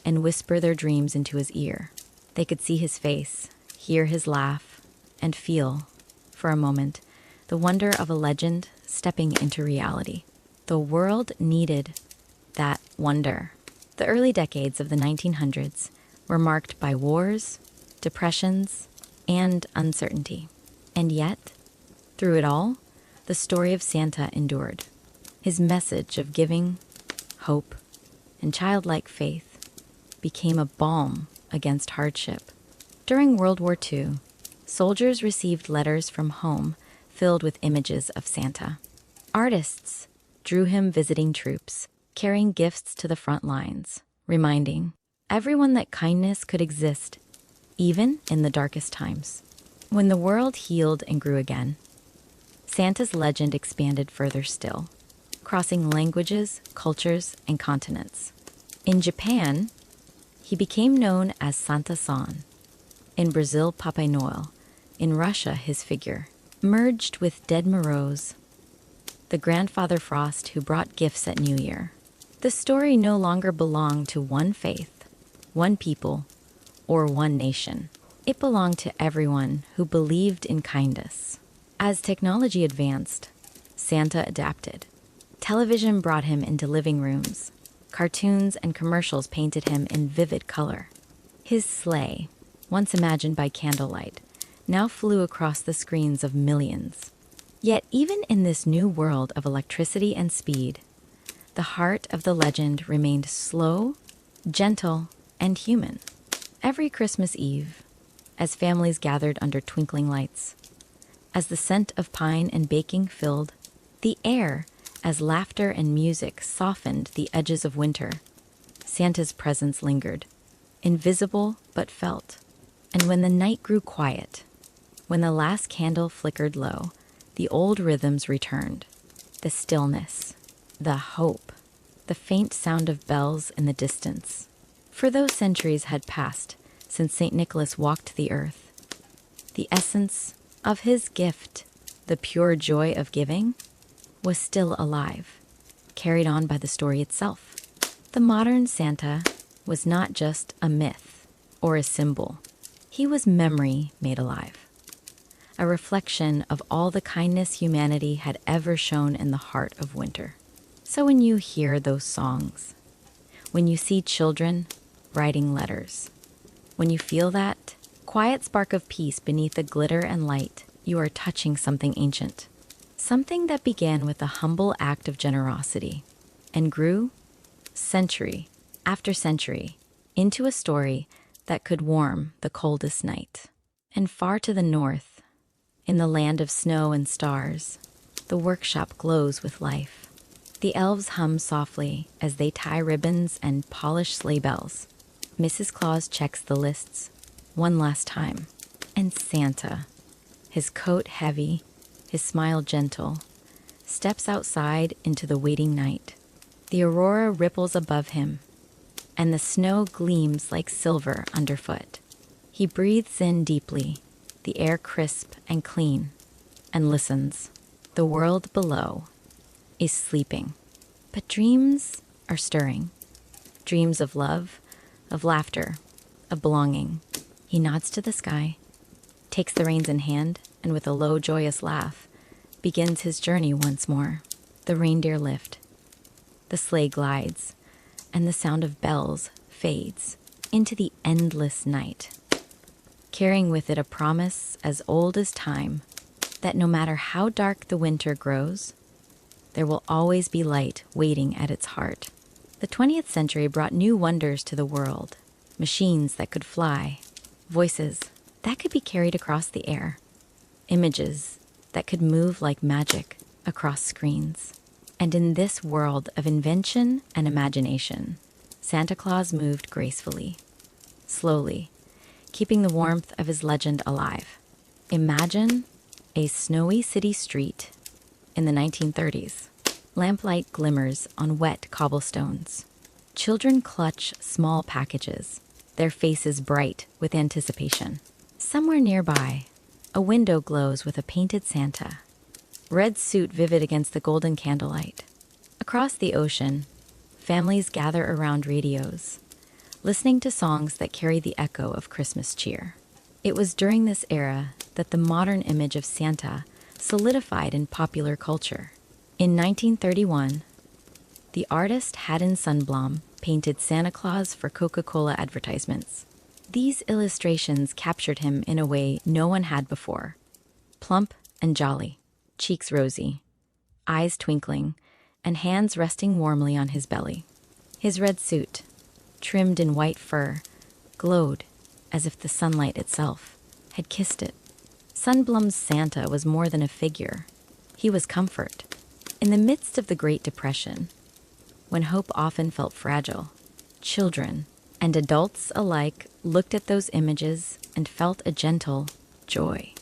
and whisper their dreams into his ear. They could see his face, hear his laugh, and feel, for a moment, the wonder of a legend stepping into reality. The world needed that wonder. The early decades of the 1900s were marked by wars, depressions, and uncertainty. And yet, through it all, the story of Santa endured. His message of giving, hope, and childlike faith became a balm against hardship. During World War II, soldiers received letters from home filled with images of Santa. Artists drew him visiting troops, carrying gifts to the front lines, reminding everyone that kindness could exist, even in the darkest times. When the world healed and grew again, Santa's legend expanded further still, crossing languages, cultures, and continents. In Japan, he became known as Santa-san. In Brazil, Papai Noel. In Russia, his figure merged with Dead Moroz, the grandfather Frost who brought gifts at New Year. The story no longer belonged to one faith, one people, or one nation. It belonged to everyone who believed in kindness. As technology advanced, Santa adapted. Television brought him into living rooms. Cartoons and commercials painted him in vivid color. His sleigh, once imagined by candlelight, now flew across the screens of millions. Yet even in this new world of electricity and speed, the heart of the legend remained slow, gentle, and human. Every Christmas Eve, as families gathered under twinkling lights, as the scent of pine and baking filled the air, as laughter and music softened the edges of winter, Santa's presence lingered, invisible but felt. And when the night grew quiet, when the last candle flickered low, the old rhythms returned. The stillness, the hope, the faint sound of bells in the distance. For though centuries had passed since St. Nicholas walked the earth, the essence of his gift, the pure joy of giving, was still alive, carried on by the story itself. The modern Santa was not just a myth or a symbol. He was memory made alive, a reflection of all the kindness humanity had ever shown in the heart of winter. So when you hear those songs, when you see children writing letters, when you feel that quiet spark of peace beneath the glitter and light, you are touching something ancient. Something that began with a humble act of generosity and grew, century after century, into a story that could warm the coldest night. And far to the north, in the land of snow and stars, the workshop glows with life. The elves hum softly as they tie ribbons and polish sleigh bells. Mrs. Claus checks the lists one last time. And Santa, his coat heavy, his smile gentle, steps outside into the waiting night. The aurora ripples above him, and the snow gleams like silver underfoot. He breathes in deeply, the air crisp and clean, and listens. The world below is sleeping, but dreams are stirring. Dreams of love, of laughter, of belonging. He nods to the sky, takes the reins in hand, and with a low, joyous laugh, begins his journey once more. The reindeer lift, the sleigh glides, and the sound of bells fades into the endless night, carrying with it a promise as old as time that no matter how dark the winter grows, there will always be light waiting at its heart. The 20th century brought new wonders to the world, machines that could fly, voices that could be carried across the air, images that could move like magic across screens. And in this world of invention and imagination, Santa Claus moved gracefully, slowly, keeping the warmth of his legend alive. Imagine a snowy city street in the 1930s. Lamplight glimmers on wet cobblestones. Children clutch small packages, their faces bright with anticipation. Somewhere nearby, a window glows with a painted Santa, red suit vivid against the golden candlelight. Across the ocean, families gather around radios, listening to songs that carry the echo of Christmas cheer. It was during this era that the modern image of Santa solidified in popular culture. In 1931, the artist Haddon Sundblom painted Santa Claus for Coca-Cola advertisements. These illustrations captured him in a way no one had before. Plump and jolly, cheeks rosy, eyes twinkling, and hands resting warmly on his belly. His red suit, trimmed in white fur, glowed as if the sunlight itself had kissed it. Sundblom's Santa was more than a figure. He was comfort. In the midst of the Great Depression, when hope often felt fragile, children and adults alike looked at those images and felt a gentle joy.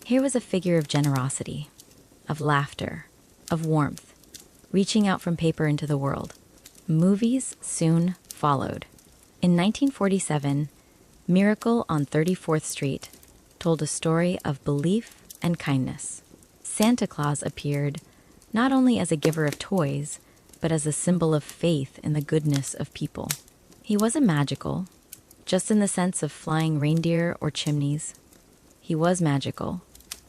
Here was a figure of generosity, of laughter, of warmth, reaching out from paper into the world. Movies soon followed. In 1947, Miracle on 34th Street told a story of belief and kindness. Santa Claus appeared not only as a giver of toys, but as a symbol of faith in the goodness of people. He wasn't magical, just in the sense of flying reindeer or chimneys. He was magical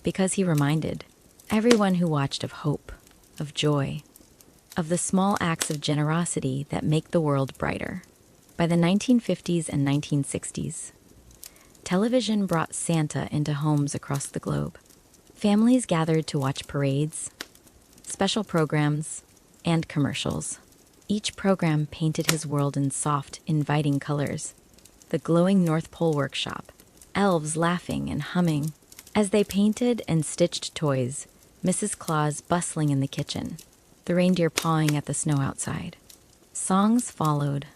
because he reminded everyone who watched of hope, of joy, of the small acts of generosity that make the world brighter. By the 1950s and 1960s, television brought Santa into homes across the globe. Families gathered to watch parades, special programs, and commercials. Each program painted his world in soft, inviting colors. The glowing North Pole workshop, elves laughing and humming. As they painted and stitched toys, Mrs. Claus bustling in the kitchen, the reindeer pawing at the snow outside. Songs followed,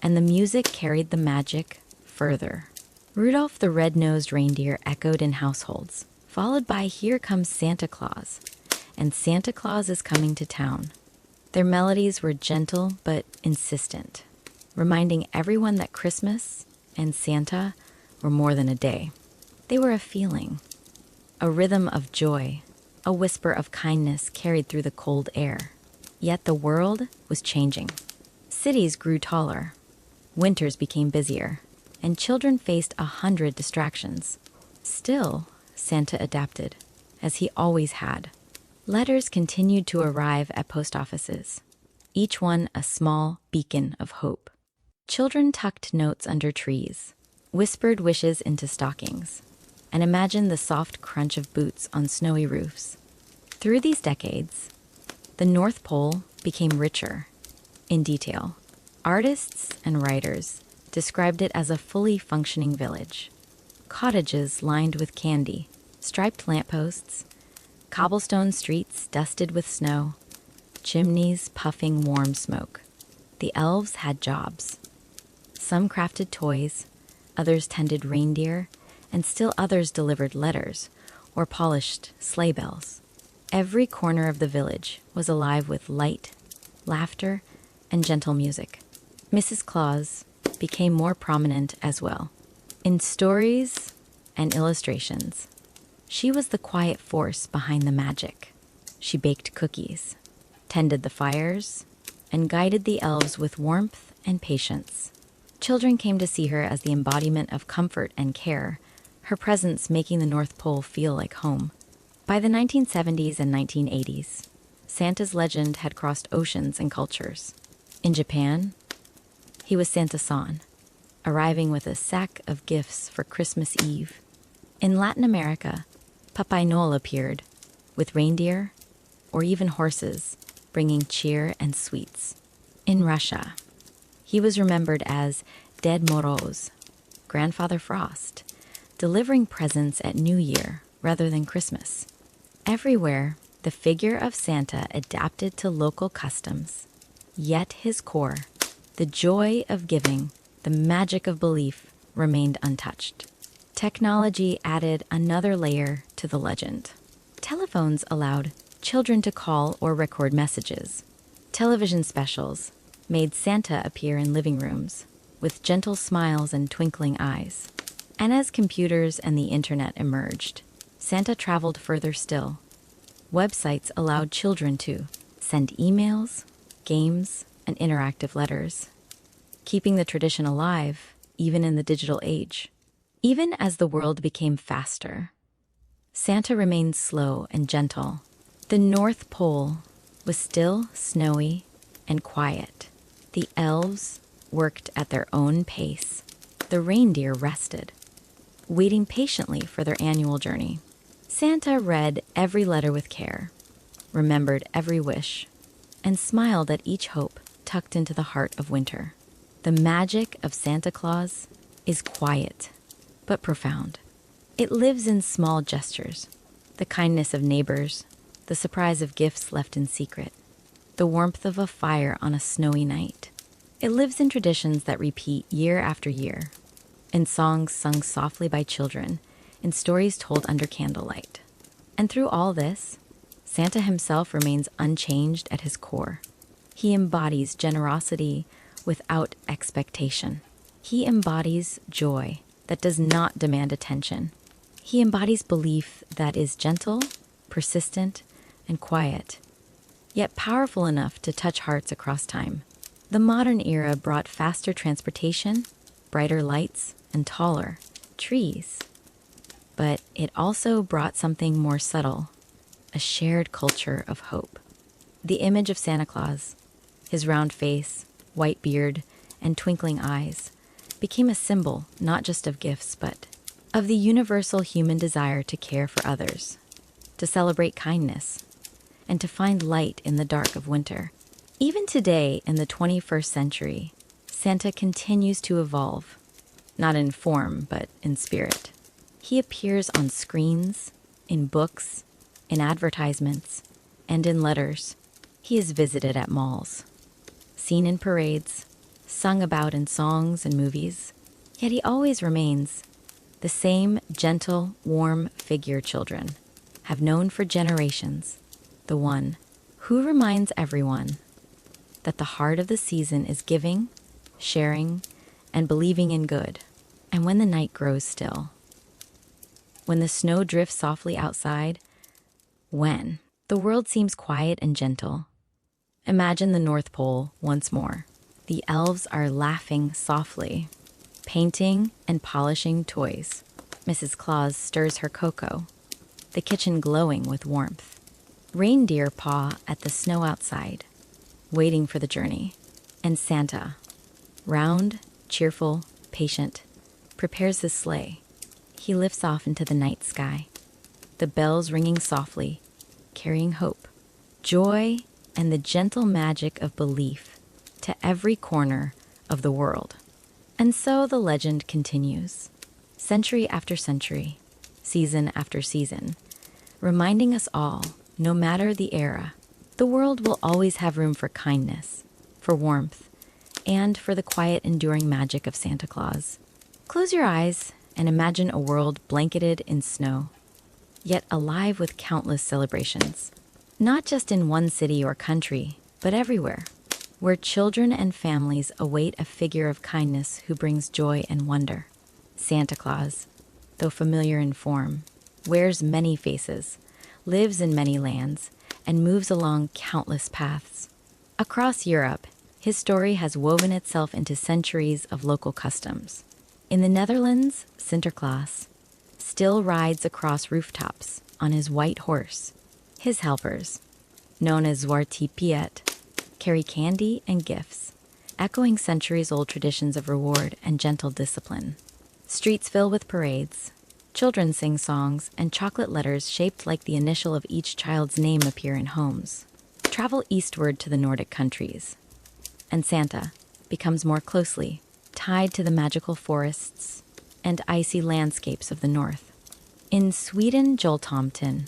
and the music carried the magic further. Rudolph the Red-Nosed Reindeer echoed in households, followed by Here Comes Santa Claus, and Santa Claus is Coming to Town. Their melodies were gentle but insistent, reminding everyone that Christmas and Santa were more than a day. They were a feeling, a rhythm of joy, a whisper of kindness carried through the cold air. Yet the world was changing. Cities grew taller, winters became busier, and children faced 100 distractions. Still, Santa adapted, as he always had. Letters continued to arrive at post offices, each one a small beacon of hope. Children tucked notes under trees, whispered wishes into stockings, and imagined the soft crunch of boots on snowy roofs. Through these decades, the North Pole became richer in detail. Artists and writers described it as a fully functioning village. Cottages lined with candy, striped lampposts, cobblestone streets dusted with snow, chimneys puffing warm smoke. The elves had jobs. Some crafted toys, others tended reindeer, and still others delivered letters or polished sleigh bells. Every corner of the village was alive with light, laughter, and gentle music. Mrs. Claus became more prominent as well. In stories and illustrations, she was the quiet force behind the magic. She baked cookies, tended the fires, and guided the elves with warmth and patience. Children came to see her as the embodiment of comfort and care, her presence making the North Pole feel like home. By the 1970s and 1980s, Santa's legend had crossed oceans and cultures. In Japan, he was Santa-san, arriving with a sack of gifts for Christmas Eve. In Latin America, Papai Noel appeared, with reindeer or even horses, bringing cheer and sweets. In Russia, he was remembered as Ded Moroz, Grandfather Frost, delivering presents at New Year rather than Christmas. Everywhere, the figure of Santa adapted to local customs, yet his core, the joy of giving, the magic of belief, remained untouched. Technology added another layer to the legend. Telephones allowed children to call or record messages. Television specials made Santa appear in living rooms with gentle smiles and twinkling eyes. And as computers and the internet emerged, Santa traveled further still. Websites allowed children to send emails, games, and interactive letters, keeping the tradition alive even in the digital age. Even as the world became faster, Santa remained slow and gentle. The North Pole was still snowy and quiet. The elves worked at their own pace. The reindeer rested, waiting patiently for their annual journey. Santa read every letter with care, remembered every wish, and smiled at each hope tucked into the heart of winter. The magic of Santa Claus is quiet, but profound. It lives in small gestures, the kindness of neighbors, the surprise of gifts left in secret, the warmth of a fire on a snowy night. It lives in traditions that repeat year after year, in songs sung softly by children, in stories told under candlelight. And through all this, Santa himself remains unchanged at his core. He embodies generosity without expectation. He embodies joy that does not demand attention. He embodies belief that is gentle, persistent, and quiet, yet powerful enough to touch hearts across time. The modern era brought faster transportation, brighter lights, and taller trees. But it also brought something more subtle, a shared culture of hope. The image of Santa Claus, his round face, white beard, and twinkling eyes, became a symbol not just of gifts, but of the universal human desire to care for others, to celebrate kindness, and to find light in the dark of winter. Even today, in the 21st century, Santa continues to evolve, not in form, but in spirit. He appears on screens, in books, in advertisements, and in letters. He is visited at malls, seen in parades, sung about in songs and movies, yet he always remains the same gentle, warm figure children have known for generations, the one who reminds everyone that the heart of the season is giving, sharing, and believing in good. And when the night grows still, when the snow drifts softly outside, when the world seems quiet and gentle, imagine the North Pole once more. The elves are laughing softly, painting and polishing toys. Mrs. Claus stirs her cocoa, the kitchen glowing with warmth. Reindeer paw at the snow outside, waiting for the journey. And Santa, round, cheerful, patient, prepares his sleigh. He lifts off into the night sky, the bells ringing softly, carrying hope, joy, and the gentle magic of belief to every corner of the world. And so the legend continues, century after century, season after season, reminding us all, no matter the era, the world will always have room for kindness, for warmth, and for the quiet, enduring magic of Santa Claus. Close your eyes and imagine a world blanketed in snow, yet alive with countless celebrations. Not just in one city or country, but everywhere, where children and families await a figure of kindness who brings joy and wonder. Santa Claus, though familiar in form, wears many faces, lives in many lands, and moves along countless paths. Across Europe, his story has woven itself into centuries of local customs. In the Netherlands, Sinterklaas still rides across rooftops on his white horse. His helpers, known as Zwarte Piet, carry candy and gifts, echoing centuries-old traditions of reward and gentle discipline. Streets fill with parades, children sing songs, and chocolate letters shaped like the initial of each child's name appear in homes. Travel eastward to the Nordic countries, and Santa becomes more closely tied to the magical forests and icy landscapes of the north. In Sweden, Jultomten,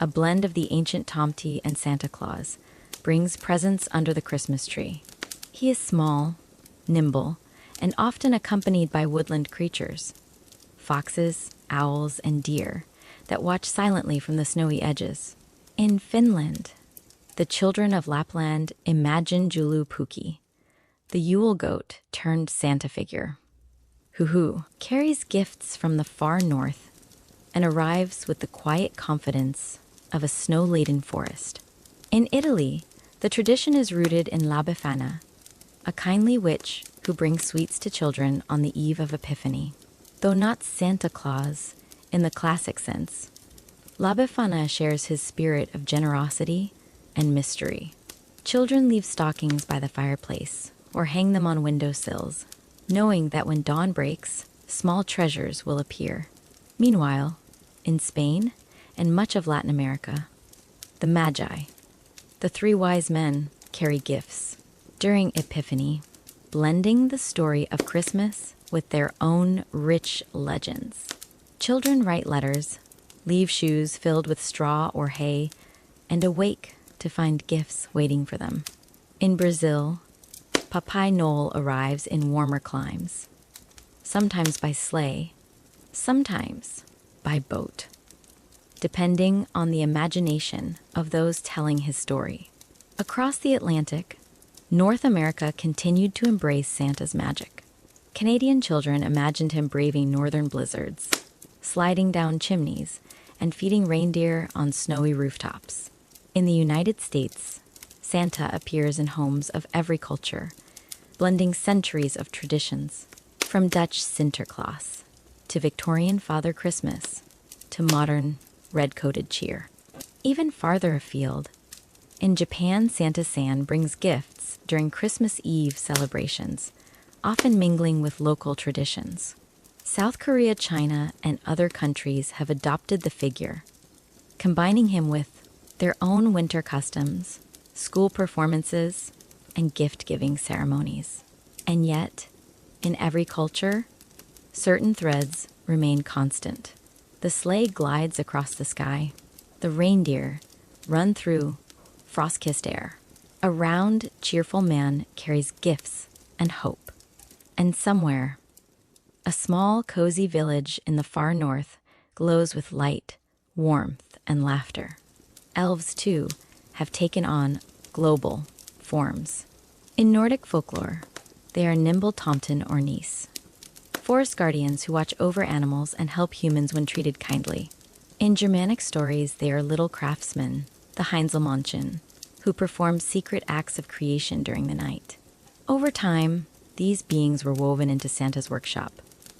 a blend of the ancient Tomte and Santa Claus, brings presents under the Christmas tree. He is small, nimble, and often accompanied by woodland creatures, foxes, owls, and deer that watch silently from the snowy edges. In Finland, the children of Lapland imagine Joulupuki, the Yule goat turned Santa figure, who carries gifts from the far north and arrives with the quiet confidence of a snow-laden forest. In Italy, the tradition is rooted in La Befana, a kindly witch who brings sweets to children on the eve of Epiphany. Though not Santa Claus in the classic sense, La Befana shares his spirit of generosity and mystery. Children leave stockings by the fireplace or hang them on windowsills, knowing that when dawn breaks, small treasures will appear. Meanwhile, in Spain and much of Latin America, the Magi, the three wise men, carry gifts during Epiphany, blending the story of Christmas with their own rich legends. Children write letters, leave shoes filled with straw or hay, and awake to find gifts waiting for them. In Brazil, Papai Noel arrives in warmer climes, sometimes by sleigh, sometimes by boat, depending on the imagination of those telling his story. Across the Atlantic, North America continued to embrace Santa's magic. Canadian children imagined him braving northern blizzards, sliding down chimneys, and feeding reindeer on snowy rooftops. In the United States, Santa appears in homes of every culture, blending centuries of traditions. From Dutch Sinterklaas to Victorian Father Christmas to modern red-coated cheer. Even farther afield, in Japan, Santa-san brings gifts during Christmas Eve celebrations, often mingling with local traditions. South Korea, China, and other countries have adopted the figure, combining him with their own winter customs, school performances, and gift-giving ceremonies. And yet, in every culture, certain threads remain constant. The sleigh glides across the sky. The reindeer run through frost-kissed air. A round, cheerful man carries gifts and hope. And somewhere, a small, cozy village in the far north glows with light, warmth, and laughter. Elves, too, have taken on global forms. In Nordic folklore, they are nimble tomten or niece, forest guardians who watch over animals and help humans when treated kindly. In Germanic stories, they are little craftsmen, the Heinzelmännchen, who perform secret acts of creation during the night. Over time, these beings were woven into Santa's workshop,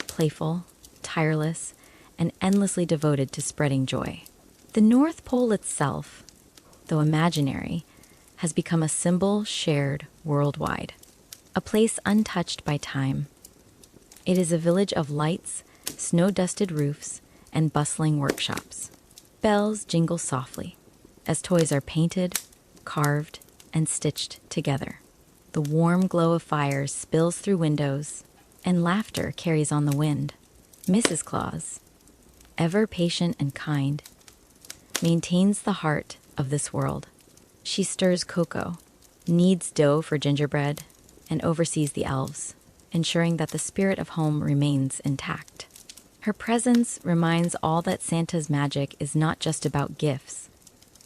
playful, tireless, and endlessly devoted to spreading joy. The North Pole itself, though imaginary, has become a symbol shared worldwide, a place untouched by time. It is a village of lights, snow-dusted roofs, and bustling workshops. Bells jingle softly as toys are painted, carved, and stitched together. The warm glow of fires spills through windows, and laughter carries on the wind. Mrs. Claus, ever patient and kind, maintains the heart of this world. She stirs cocoa, kneads dough for gingerbread, and oversees the elves, ensuring that the spirit of home remains intact. Her presence reminds all that Santa's magic is not just about gifts.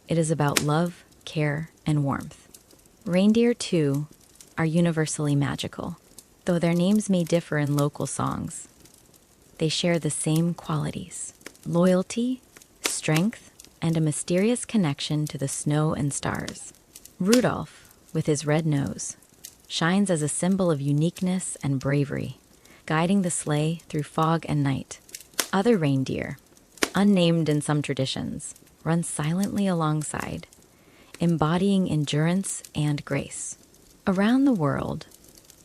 It is about love, care, and warmth. Reindeer, too, are universally magical. Though their names may differ in local songs, they share the same qualities: loyalty, strength, and a mysterious connection to the snow and stars. Rudolph, with his red nose, shines as a symbol of uniqueness and bravery, guiding the sleigh through fog and night. Other reindeer, unnamed in some traditions, run silently alongside, embodying endurance and grace. Around the world,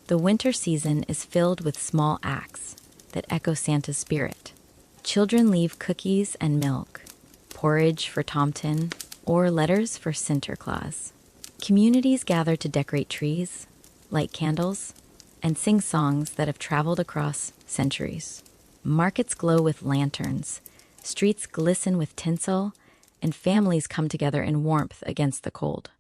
the winter season is filled with small acts that echo Santa's spirit. Children leave cookies and milk, porridge for Tomten, or letters for Sinterklaas. Communities gather to decorate trees, light candles, and sing songs that have traveled across centuries. Markets glow with lanterns, streets glisten with tinsel, and families come together in warmth against the cold.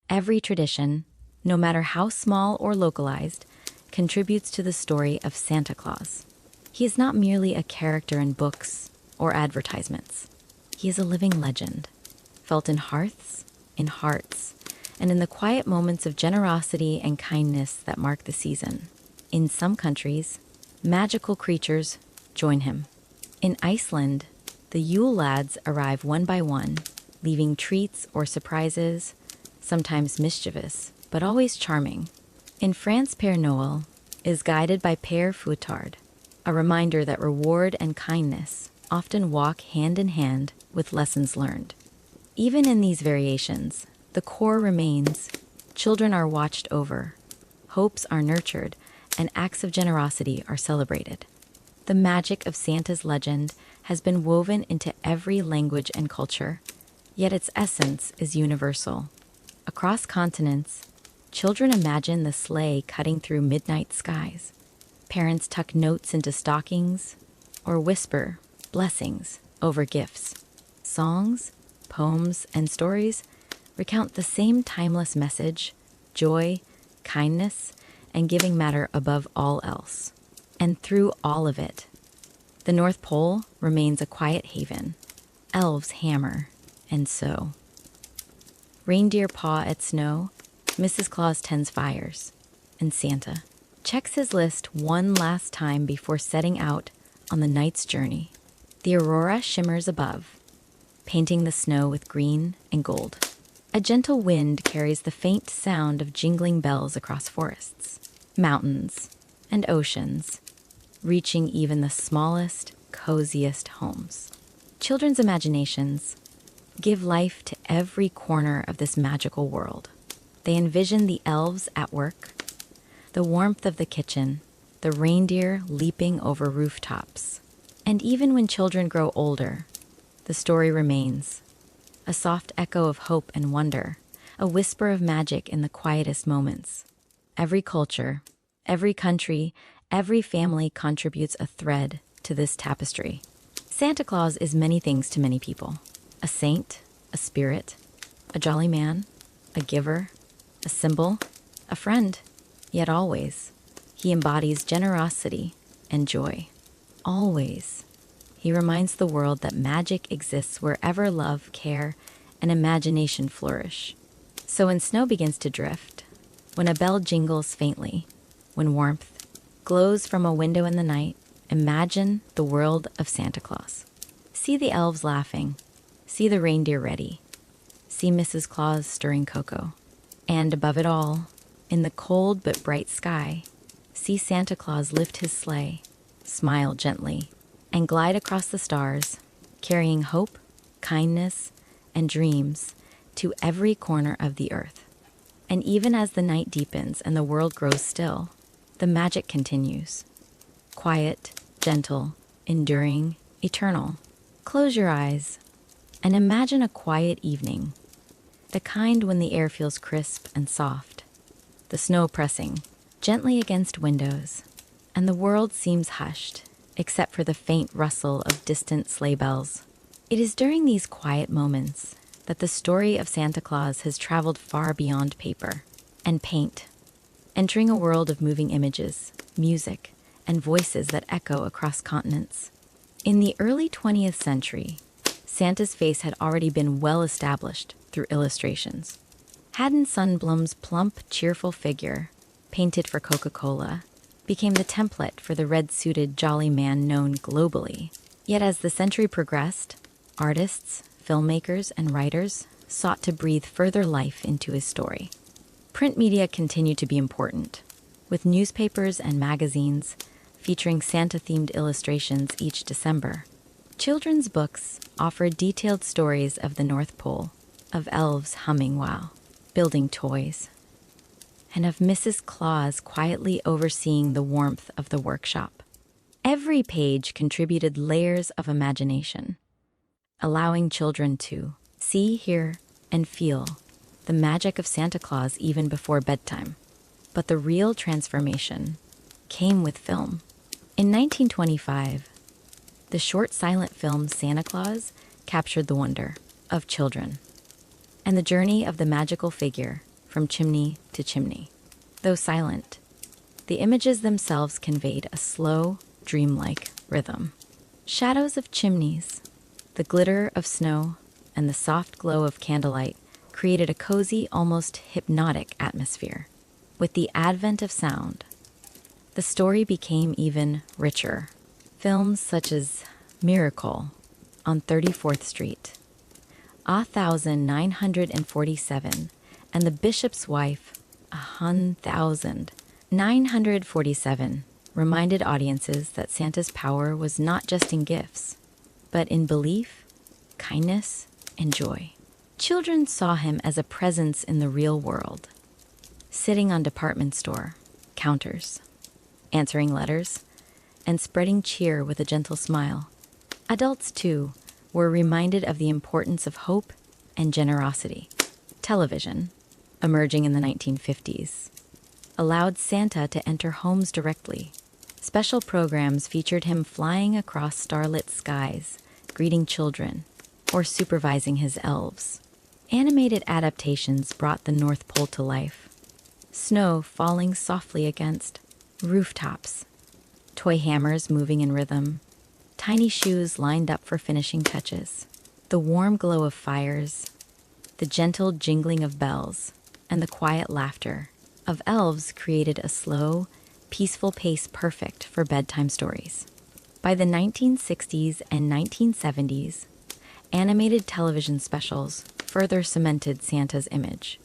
Every tradition, no matter how small or localized, contributes to the story of Santa Claus. He is not merely a character in books or advertisements. He is a living legend, felt in hearths, in hearts, and in the quiet moments of generosity and kindness that mark the season. In some countries, magical creatures join him. In Iceland, the Yule lads arrive one by one, leaving treats or surprises, sometimes mischievous, but always charming. In France, Père Noël is guided by Père Fouettard, a reminder that reward and kindness often walk hand in hand with lessons learned. Even in these variations, the core remains: children are watched over, hopes are nurtured, and acts of generosity are celebrated. The magic of Santa's legend has been woven into every language and culture, yet its essence is universal. Across continents, children imagine the sleigh cutting through midnight skies. Parents tuck notes into stockings or whisper blessings over gifts. Songs, poems, and stories recount the same timeless message: joy, kindness, and giving matter above all else. And through all of it, the North Pole remains a quiet haven. Elves hammer and sew. Reindeer paw at snow, Mrs. Claus tends fires, and Santa checks his list one last time before setting out on the night's journey. The aurora shimmers above, painting the snow with green and gold. A gentle wind carries the faint sound of jingling bells across forests, mountains, and oceans, reaching even the smallest, coziest homes. Children's imaginations give life to every corner of this magical world. They envision the elves at work, the warmth of the kitchen, the reindeer leaping over rooftops. And even when children grow older, the story remains, a soft echo of hope and wonder, a whisper of magic in the quietest moments. Every culture, every country, every family contributes a thread to this tapestry. Santa Claus is many things to many people. A saint, a spirit, a jolly man, a giver, a symbol, a friend. Yet always, he embodies generosity and joy. Always. He reminds the world that magic exists wherever love, care, and imagination flourish. So when snow begins to drift, when a bell jingles faintly, when warmth glows from a window in the night, imagine the world of Santa Claus. See the elves laughing. See the reindeer ready. See Mrs. Claus stirring cocoa. And above it all, in the cold but bright sky, see Santa Claus lift his sleigh, smile gently, and glide across the stars, carrying hope, kindness, and dreams to every corner of the earth. And even as the night deepens and the world grows still, the magic continues. Quiet, gentle, enduring, eternal. Close your eyes and imagine a quiet evening, the kind when the air feels crisp and soft, the snow pressing gently against windows, and the world seems hushed, except for the faint rustle of distant sleigh bells. It is during these quiet moments that the story of Santa Claus has traveled far beyond paper and paint, entering a world of moving images, music, and voices that echo across continents. In the early 20th century, Santa's face had already been well established through illustrations. Haddon Sundblom's plump, cheerful figure, painted for Coca-Cola, became the template for the red-suited jolly man known globally. Yet as the century progressed, artists, filmmakers, and writers sought to breathe further life into his story. Print media continued to be important, with newspapers and magazines featuring Santa-themed illustrations each December. Children's books offered detailed stories of the North Pole, of elves humming while building toys, and of Mrs. Claus quietly overseeing the warmth of the workshop. Every page contributed layers of imagination, allowing children to see, hear, and feel the magic of Santa Claus even before bedtime. But the real transformation came with film. In 1925, the short silent film Santa Claus captured the wonder of children and the journey of the magical figure from chimney to chimney. Though silent, the images themselves conveyed a slow, dreamlike rhythm. Shadows of chimneys, the glitter of snow, and the soft glow of candlelight created a cozy, almost hypnotic atmosphere. With the advent of sound, the story became even richer. Films such as Miracle on 34th Street, 1947, and The Bishop's Wife, 1947, reminded audiences that Santa's power was not just in gifts, but in belief, kindness, and joy. Children saw him as a presence in the real world, sitting on department store counters, answering letters, and spreading cheer with a gentle smile. Adults, too, were reminded of the importance of hope and generosity. Television, emerging in the 1950s, allowed Santa to enter homes directly. Special programs featured him flying across starlit skies, greeting children, or supervising his elves. Animated adaptations brought the North Pole to life. Snow falling softly against rooftops, toy hammers moving in rhythm, tiny shoes lined up for finishing touches. The warm glow of fires, the gentle jingling of bells, and the quiet laughter of elves created a slow, peaceful pace perfect for bedtime stories. By the 1960s and 1970s, animated television specials further cemented Santa's image.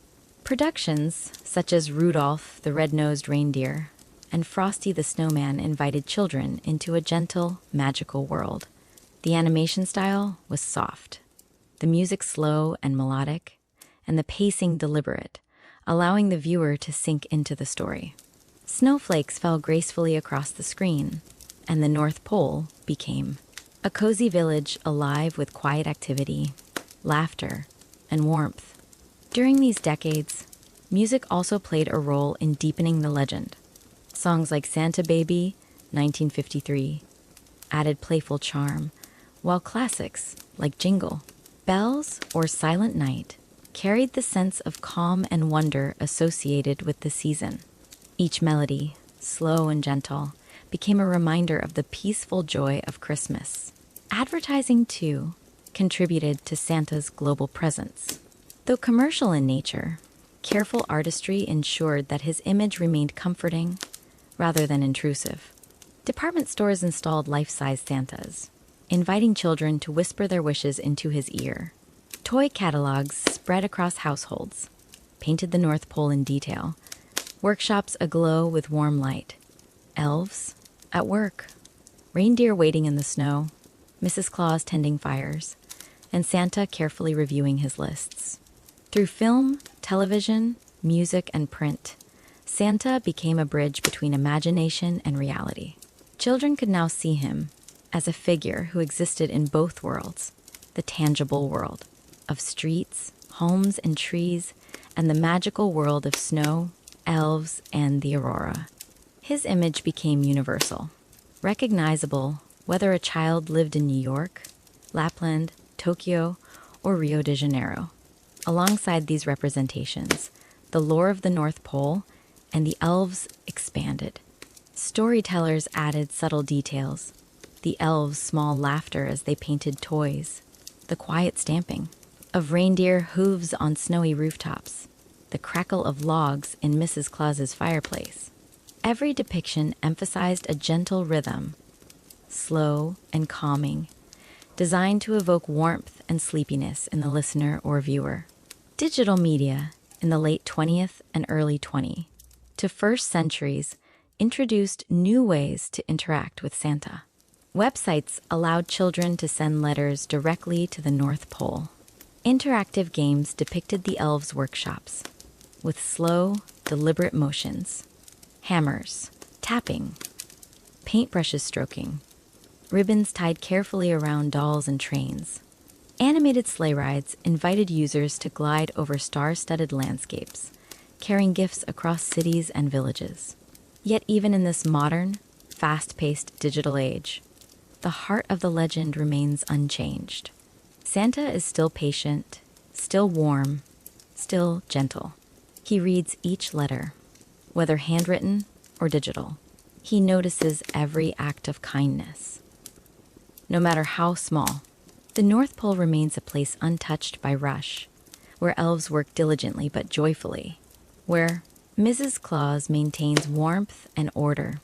Productions such as Rudolph the Red-Nosed Reindeer and Frosty the Snowman invited children into a gentle, magical world. The animation style was soft, the music slow and melodic, and the pacing deliberate, allowing the viewer to sink into the story. Snowflakes fell gracefully across the screen, and the North Pole became a cozy village alive with quiet activity, laughter, and warmth. During these decades, music also played a role in deepening the legend. Songs like Santa Baby, 1953, added playful charm, while classics like Jingle, Bells, or Silent Night carried the sense of calm and wonder associated with the season. Each melody, slow and gentle, became a reminder of the peaceful joy of Christmas. Advertising, too, contributed to Santa's global presence. Though commercial in nature, careful artistry ensured that his image remained comforting rather than intrusive. Department stores installed life-size Santas, inviting children to whisper their wishes into his ear. Toy catalogs spread across households, painted the North Pole in detail, workshops aglow with warm light, elves at work, reindeer waiting in the snow, Mrs. Claus tending fires, and Santa carefully reviewing his lists. Through film, television, music, and print, Santa became a bridge between imagination and reality. Children could now see him as a figure who existed in both worlds, the tangible world of streets, homes, and trees, and the magical world of snow, elves, and the aurora. His image became universal, recognizable whether a child lived in New York, Lapland, Tokyo, or Rio de Janeiro. Alongside these representations, the lore of the North Pole and the elves expanded. Storytellers added subtle details, the elves' small laughter as they painted toys, the quiet stamping of reindeer hooves on snowy rooftops, the crackle of logs in Mrs. Claus's fireplace. Every depiction emphasized a gentle rhythm, slow and calming, designed to evoke warmth and sleepiness in the listener or viewer. Digital media in the late 20th and early 20th to first centuries introduced new ways to interact with Santa. Websites allowed children to send letters directly to the North Pole. Interactive games depicted the elves' workshops with slow, deliberate motions, hammers, tapping, paintbrushes stroking, ribbons tied carefully around dolls and trains. Animated sleigh rides invited users to glide over star-studded landscapes, carrying gifts across cities and villages. Yet even in this modern, fast-paced digital age, the heart of the legend remains unchanged. Santa is still patient, still warm, still gentle. He reads each letter, whether handwritten or digital. He notices every act of kindness. No matter how small, the North Pole remains a place untouched by rush, where elves work diligently but joyfully, where Mrs. Claus maintains warmth and order,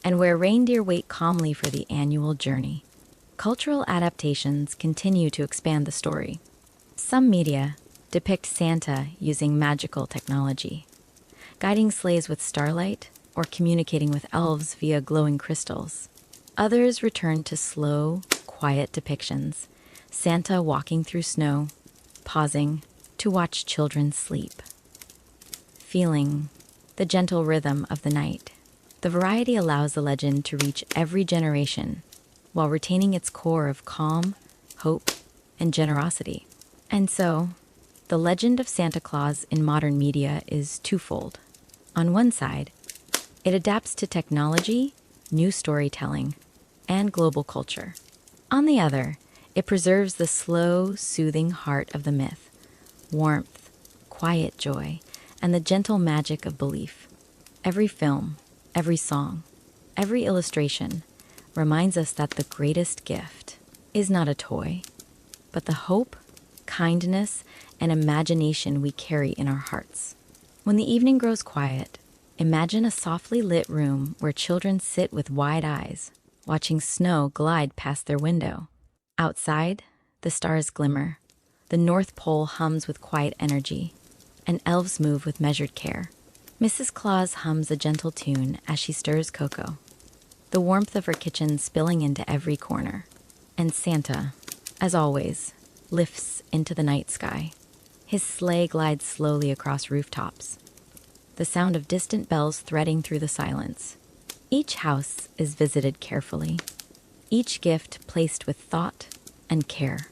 and where reindeer wait calmly for the annual journey. Cultural adaptations continue to expand the story. Some media depict Santa using magical technology, guiding sleighs with starlight or communicating with elves via glowing crystals. Others return to slow, quiet depictions, Santa walking through snow, pausing to watch children sleep, feeling the gentle rhythm of the night. The variety allows the legend to reach every generation while retaining its core of calm, hope, and generosity. And so, the legend of Santa Claus in modern media is twofold. On one side, it adapts to technology, new storytelling, and global culture. On the other, it preserves the slow, soothing heart of the myth, warmth, quiet joy, and the gentle magic of belief. Every film, every song, every illustration reminds us that the greatest gift is not a toy, but the hope, kindness, and imagination we carry in our hearts. When the evening grows quiet, imagine a softly lit room where children sit with wide eyes, watching snow glide past their window. Outside, the stars glimmer, the North Pole hums with quiet energy, and elves move with measured care. Mrs. Claus hums a gentle tune as she stirs cocoa, the warmth of her kitchen spilling into every corner. And Santa, as always, lifts into the night sky. His sleigh glides slowly across rooftops, the sound of distant bells threading through the silence. Each house is visited carefully, each gift placed with thought and care.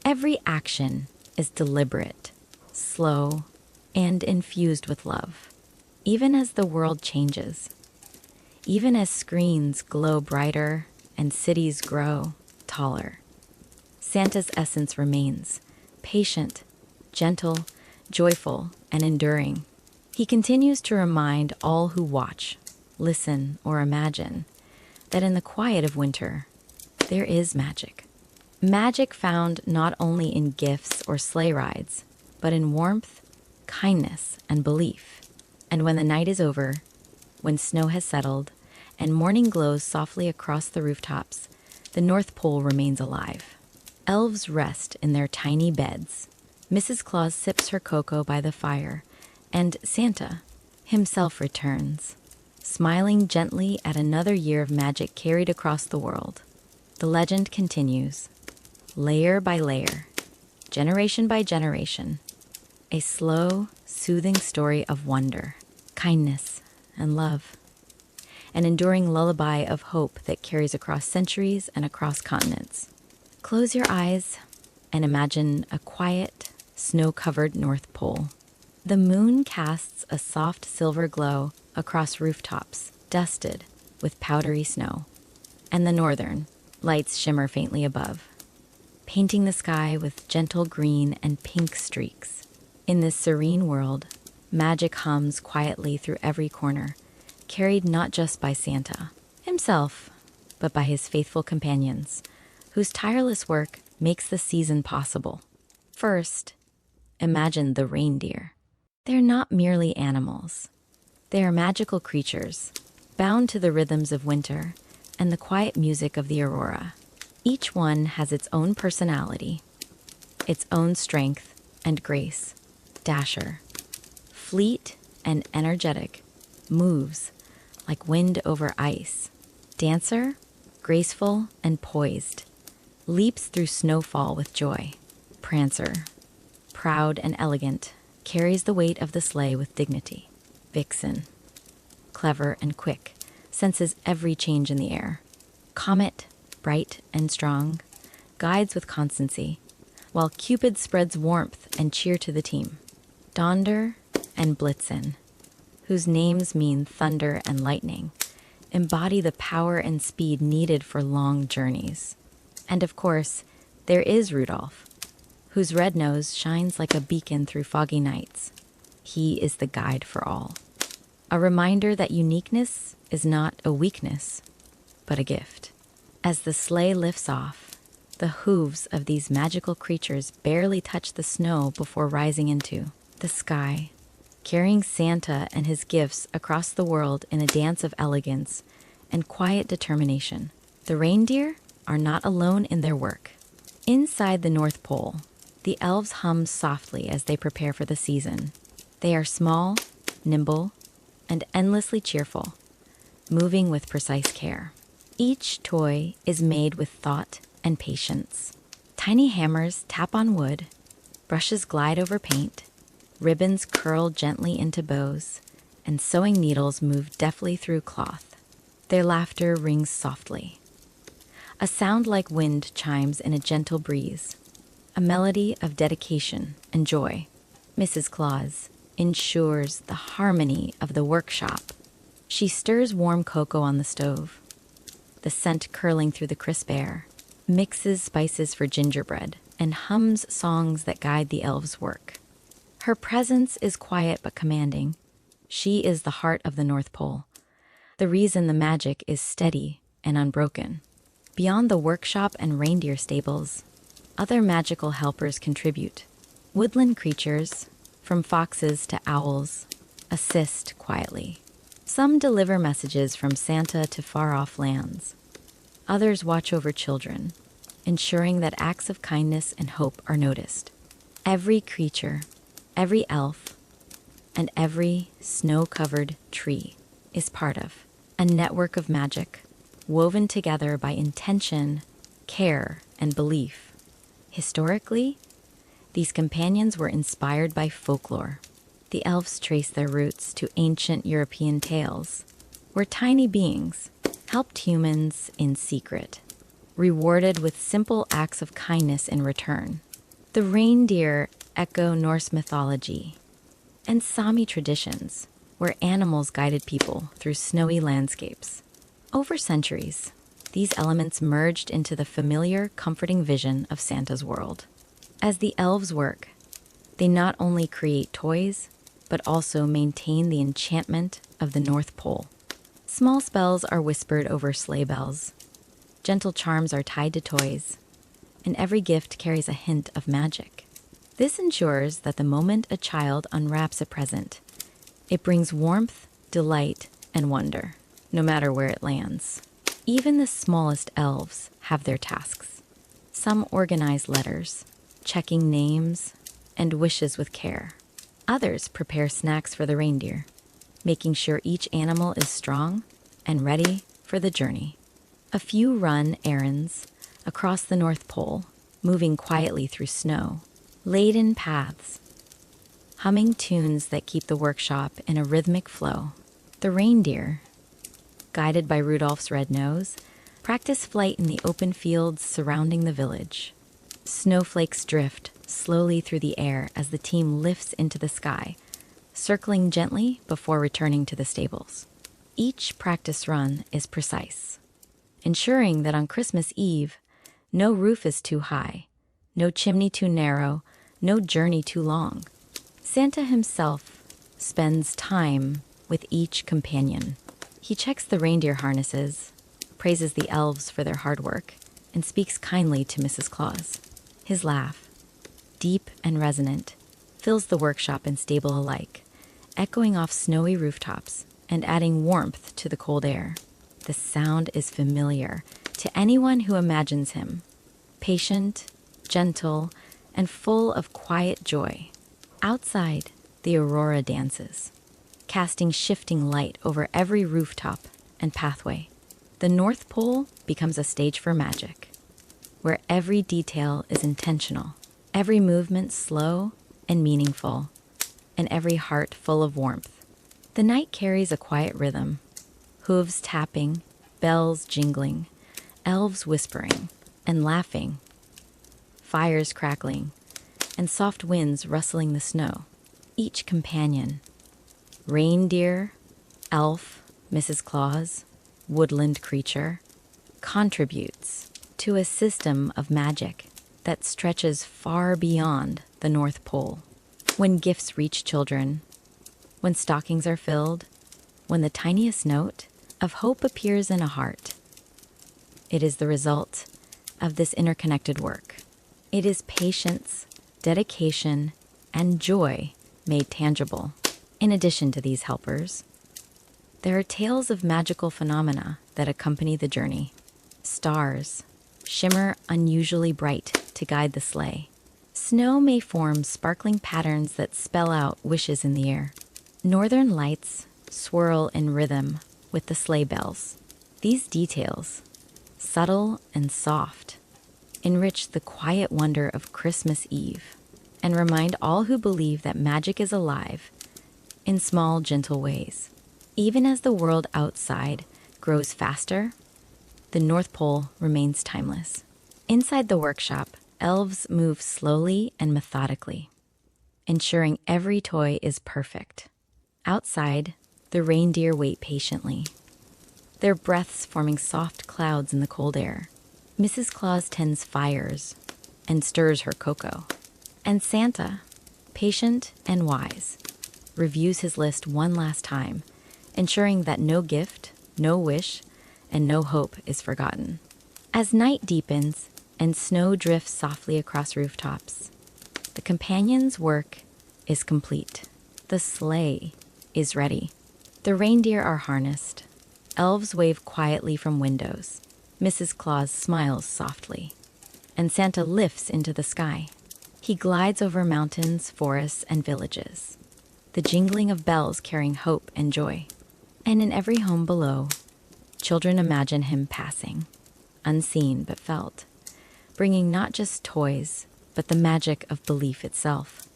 Every action is deliberate, slow, and infused with love. Even as the world changes, even as screens glow brighter and cities grow taller, Santa's essence remains patient, gentle, joyful, and enduring. He continues to remind all who watch, listen, or imagine that in the quiet of winter, there is magic. Magic found not only in gifts or sleigh rides, but in warmth, kindness, and belief. And when the night is over, when snow has settled, and morning glows softly across the rooftops, the North Pole remains alive. Elves rest in their tiny beds. Mrs. Claus sips her cocoa by the fire, and Santa himself returns, smiling gently at another year of magic carried across the world. The legend continues, layer by layer, generation by generation, a slow, soothing story of wonder, kindness, and love. An enduring lullaby of hope that carries across centuries and across continents. Close your eyes and imagine a quiet, snow-covered North Pole. The moon casts a soft silver glow across rooftops, dusted with powdery snow, and the northern lights shimmer faintly above, painting the sky with gentle green and pink streaks. In this serene world, magic hums quietly through every corner, carried not just by Santa himself, but by his faithful companions, whose tireless work makes the season possible. First, imagine the reindeer. They're not merely animals. They are magical creatures, bound to the rhythms of winter and the quiet music of the aurora. Each one has its own personality, its own strength and grace. Dasher, fleet and energetic, moves like wind over ice. Dancer, graceful and poised, leaps through snowfall with joy. Prancer, proud and elegant, carries the weight of the sleigh with dignity. Vixen, clever and quick, senses every change in the air. Comet, bright and strong, guides with constancy, while Cupid spreads warmth and cheer to the team. Donder and Blitzen, whose names mean thunder and lightning, embody the power and speed needed for long journeys. And of course, there is Rudolph, whose red nose shines like a beacon through foggy nights. He is the guide for all, a reminder that uniqueness is not a weakness, but a gift. As the sleigh lifts off, the hooves of these magical creatures barely touch the snow before rising into the sky, carrying Santa and his gifts across the world in a dance of elegance and quiet determination. The reindeer are not alone in their work. Inside the North Pole, the elves hum softly as they prepare for the season. They are small, nimble, and endlessly cheerful, moving with precise care. Each toy is made with thought and patience. Tiny hammers tap on wood, brushes glide over paint, ribbons curl gently into bows, and sewing needles move deftly through cloth. Their laughter rings softly. A sound like wind chimes in a gentle breeze, a melody of dedication and joy. Mrs. Claus ensures the harmony of the workshop. She stirs warm cocoa on the stove, the scent curling through the crisp air, mixes spices for gingerbread, and hums songs that guide the elves' work. Her presence is quiet but commanding. She is the heart of the North Pole, the reason the magic is steady and unbroken. Beyond the workshop and reindeer stables, other magical helpers contribute. Woodland creatures, from foxes to owls, assist quietly. Some deliver messages from Santa to far-off lands. Others watch over children, ensuring that acts of kindness and hope are noticed. Every creature, every elf, and every snow-covered tree is part of a network of magic woven together by intention, care, and belief. Historically, these companions were inspired by folklore. The elves trace their roots to ancient European tales, where tiny beings helped humans in secret, rewarded with simple acts of kindness in return. The reindeer echo Norse mythology and Sami traditions, where animals guided people through snowy landscapes. Over centuries, these elements merged into the familiar, comforting vision of Santa's world. As the elves work, they not only create toys, but also maintain the enchantment of the North Pole. Small spells are whispered over sleigh bells, gentle charms are tied to toys, and every gift carries a hint of magic. This ensures that the moment a child unwraps a present, it brings warmth, delight, and wonder, no matter where it lands. Even the smallest elves have their tasks. Some organize letters, checking names and wishes with care. Others prepare snacks for the reindeer, making sure each animal is strong and ready for the journey. A few run errands across the North Pole, moving quietly through snow, laden paths, humming tunes that keep the workshop in a rhythmic flow. The reindeer, guided by Rudolph's red nose, practice flight in the open fields surrounding the village. Snowflakes drift slowly through the air as the team lifts into the sky, circling gently before returning to the stables. Each practice run is precise, ensuring that on Christmas Eve, no roof is too high, no chimney too narrow, no journey too long. Santa himself spends time with each companion. He checks the reindeer harnesses, praises the elves for their hard work, and speaks kindly to Mrs. Claus. His laugh, deep and resonant, fills the workshop and stable alike, echoing off snowy rooftops and adding warmth to the cold air. The sound is familiar to anyone who imagines him, patient, gentle, and full of quiet joy. Outside, the aurora dances, casting shifting light over every rooftop and pathway. The North Pole becomes a stage for magic, where every detail is intentional, every movement slow and meaningful, and every heart full of warmth. The night carries a quiet rhythm, hooves tapping, bells jingling, elves whispering and laughing, fires crackling, and soft winds rustling the snow. Each companion, reindeer, elf, Mrs. Claus, woodland creature, contributes to a system of magic that stretches far beyond the North Pole. When gifts reach children, when stockings are filled, when the tiniest note of hope appears in a heart, it is the result of this interconnected work. It is patience, dedication, and joy made tangible. In addition to these helpers, there are tales of magical phenomena that accompany the journey. Stars shimmer unusually bright to guide the sleigh. Snow may form sparkling patterns that spell out wishes in the air. Northern lights swirl in rhythm with the sleigh bells. These details, subtle and soft, enrich the quiet wonder of Christmas Eve and remind all who believe that magic is alive in small, gentle ways. Even as the world outside grows faster, the North Pole remains timeless. Inside the workshop, elves move slowly and methodically, ensuring every toy is perfect. Outside, the reindeer wait patiently, their breaths forming soft clouds in the cold air. Mrs. Claus tends fires and stirs her cocoa. And Santa, patient and wise, reviews his list one last time, ensuring that no gift, no wish, and no hope is forgotten. As night deepens and snow drifts softly across rooftops, the companion's work is complete. The sleigh is ready. The reindeer are harnessed. Elves wave quietly from windows. Mrs. Claus smiles softly, and Santa lifts into the sky. He glides over mountains, forests, and villages. the jingling of bells carrying hope and joy. And in every home below, children imagine him passing, unseen but felt, bringing not just toys, but the magic of belief itself.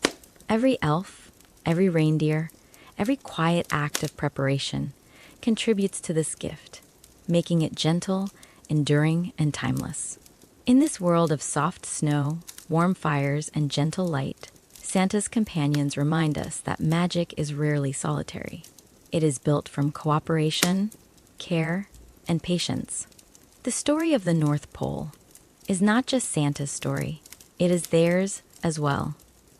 Every elf, every reindeer, every quiet act of preparation contributes to this gift, making it gentle, enduring, and timeless. In this world of soft snow, warm fires, and gentle light, Santa's companions remind us that magic is rarely solitary. It is built from cooperation, care, and patience. The story of the North Pole is not just Santa's story, it is theirs as well.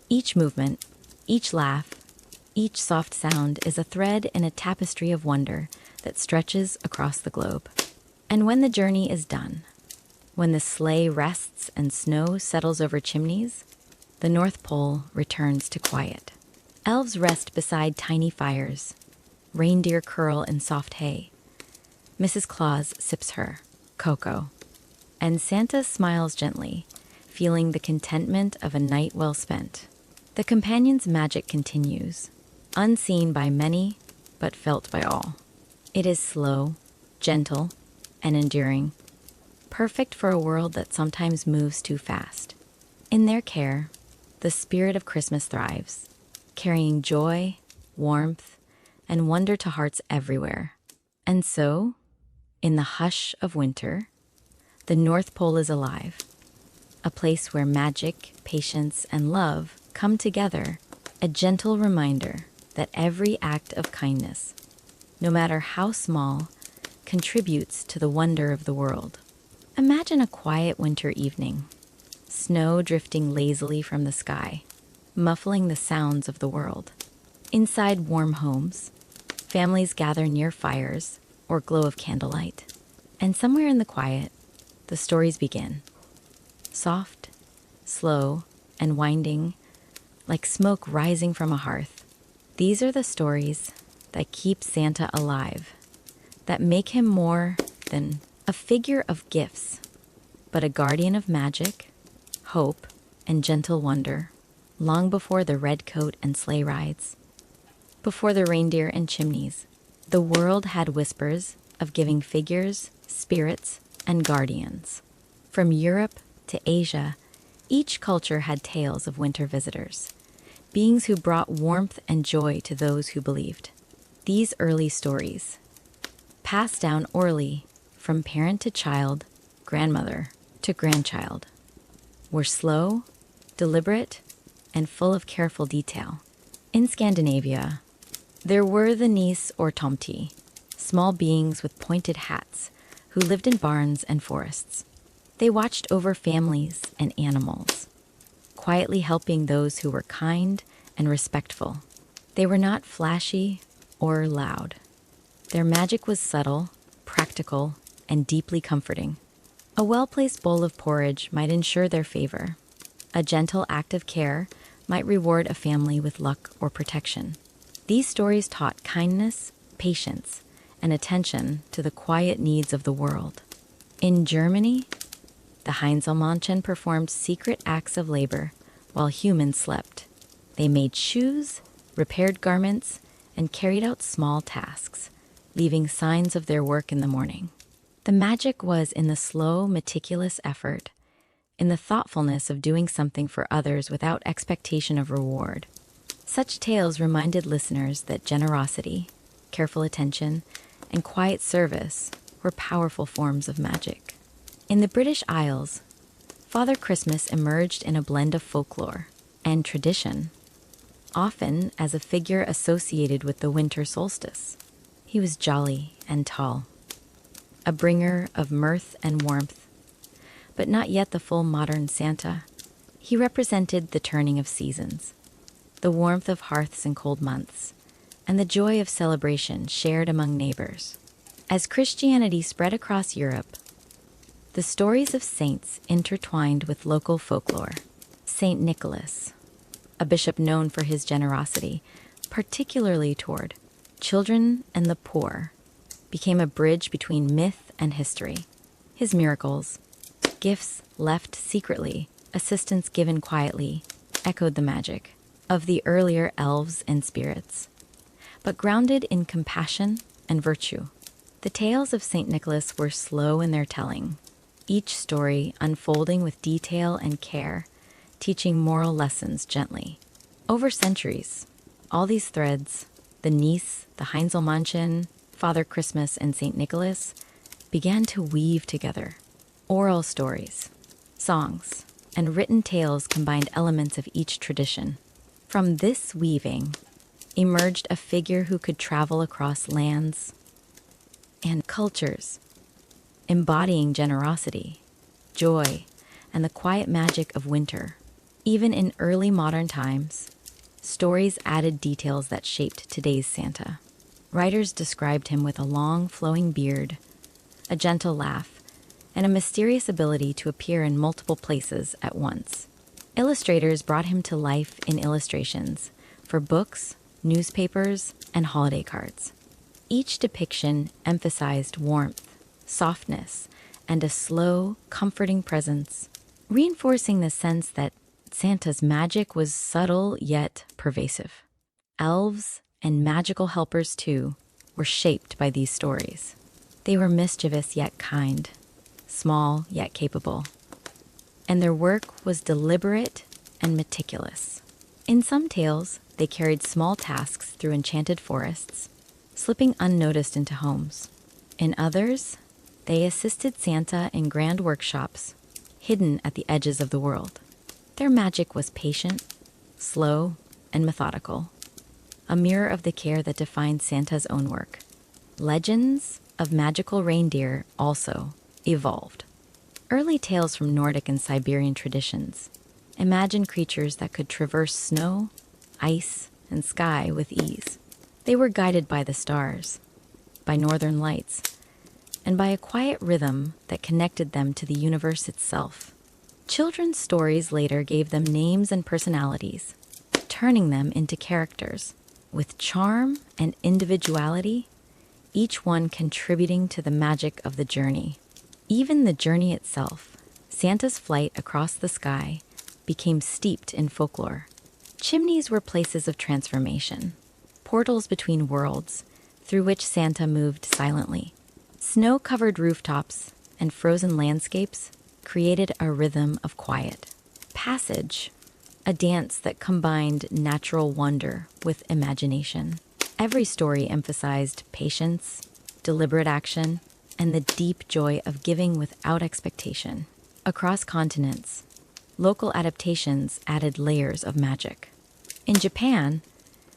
Each movement, each laugh, each soft sound is a thread in a tapestry of wonder that stretches across the globe. And when the journey is done, when the sleigh rests and snow settles over chimneys, the North Pole returns to quiet. Elves rest beside tiny fires. Reindeer curl in soft hay. Mrs. Claus sips her cocoa. And Santa smiles gently, feeling the contentment of a night well spent. The companion's magic continues, unseen by many, but felt by all. It is slow, gentle, and enduring, perfect for a world that sometimes moves too fast. In their care, the spirit of Christmas thrives, carrying joy, warmth, and wonder to hearts everywhere. And so, in the hush of winter, the North Pole is alive, a place where magic, patience, and love come together, a gentle reminder that every act of kindness, no matter how small, contributes to the wonder of the world. Imagine a quiet winter evening, snow drifting lazily from the sky, muffling the sounds of the world. Inside warm homes, families gather near fires or glow of candlelight. And somewhere in the quiet, the stories begin. Soft, slow, and winding, like smoke rising from a hearth. These are the stories that keep Santa alive, that make him more than a figure of gifts, but a guardian of magic, hope, and gentle wonder, long before the red coat and sleigh rides. Before the reindeer and chimneys, the world had whispers of giving figures, spirits, and guardians. From Europe to Asia, each culture had tales of winter visitors, beings who brought warmth and joy to those who believed. These early stories, passed down orally from parent to child, grandmother to grandchild, were slow, deliberate, and full of careful detail. In Scandinavia, there were the Nis or Tomti, small beings with pointed hats who lived in barns and forests. They watched over families and animals, quietly helping those who were kind and respectful. They were not flashy or loud. Their magic was subtle, practical, and deeply comforting. A well-placed bowl of porridge might ensure their favor. A gentle act of care might reward a family with luck or protection. These stories taught kindness, patience, and attention to the quiet needs of the world. In Germany, the Heinzelmännchen performed secret acts of labor while humans slept. They made shoes, repaired garments, and carried out small tasks, leaving signs of their work in the morning. The magic was in the slow, meticulous effort, in the thoughtfulness of doing something for others without expectation of reward. Such tales reminded listeners that generosity, careful attention, and quiet service were powerful forms of magic. In the British Isles, Father Christmas emerged in a blend of folklore and tradition, often as a figure associated with the winter solstice. He was jolly and tall, a bringer of mirth and warmth, but not yet the full modern Santa. He represented the turning of seasons, the warmth of hearths in cold months, and the joy of celebration shared among neighbors. As Christianity spread across Europe, the stories of saints intertwined with local folklore. Saint Nicholas, a bishop known for his generosity, particularly toward children and the poor, became a bridge between myth and history. His miracles, gifts left secretly, assistance given quietly, echoed the magic. of the earlier elves and spirits, but grounded in compassion and virtue. The tales of St. Nicholas were slow in their telling, each story unfolding with detail and care, teaching moral lessons gently. Over centuries, all these threads, the Nice, the Heinzelmännchen, Father Christmas, and St. Nicholas, began to weave together. Oral stories, songs, and written tales combined elements of each tradition. From this weaving emerged a figure who could travel across lands and cultures, embodying generosity, joy, and the quiet magic of winter. Even in early modern times, stories added details that shaped today's Santa. Writers described him with a long, flowing beard, a gentle laugh, and a mysterious ability to appear in multiple places at once. Illustrators brought him to life in illustrations for books, newspapers, and holiday cards. Each depiction emphasized warmth, softness, and a slow, comforting presence, reinforcing the sense that Santa's magic was subtle yet pervasive. Elves and magical helpers, too, were shaped by these stories. They were mischievous yet kind, small yet capable, and their work was deliberate and meticulous. In some tales, they carried small tasks through enchanted forests, slipping unnoticed into homes. In others, they assisted Santa in grand workshops, hidden at the edges of the world. Their magic was patient, slow, and methodical, a mirror of the care that defined Santa's own work. Legends of magical reindeer also evolved. Early tales from Nordic and Siberian traditions imagined creatures that could traverse snow, ice, and sky with ease. They were guided by the stars, by northern lights, and by a quiet rhythm that connected them to the universe itself. Children's stories later gave them names and personalities, turning them into characters with charm and individuality, each one contributing to the magic of the journey. Even the journey itself, Santa's flight across the sky, became steeped in folklore. Chimneys were places of transformation, portals between worlds through which Santa moved silently. Snow-covered rooftops and frozen landscapes created a rhythm of quiet. Passage, a dance that combined natural wonder with imagination. Every story emphasized patience, deliberate action, and the deep joy of giving without expectation. Across continents, local adaptations added layers of magic. In Japan,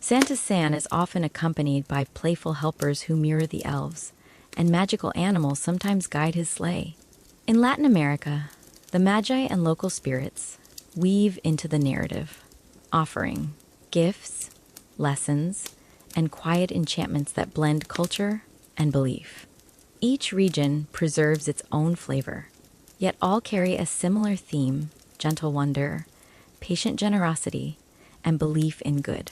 Santa-san is often accompanied by playful helpers who mirror the elves, and magical animals sometimes guide his sleigh. In Latin America, the Magi and local spirits weave into the narrative, offering gifts, lessons, and quiet enchantments that blend culture and belief. Each region preserves its own flavor, yet all carry a similar theme: gentle wonder, patient generosity, and belief in good.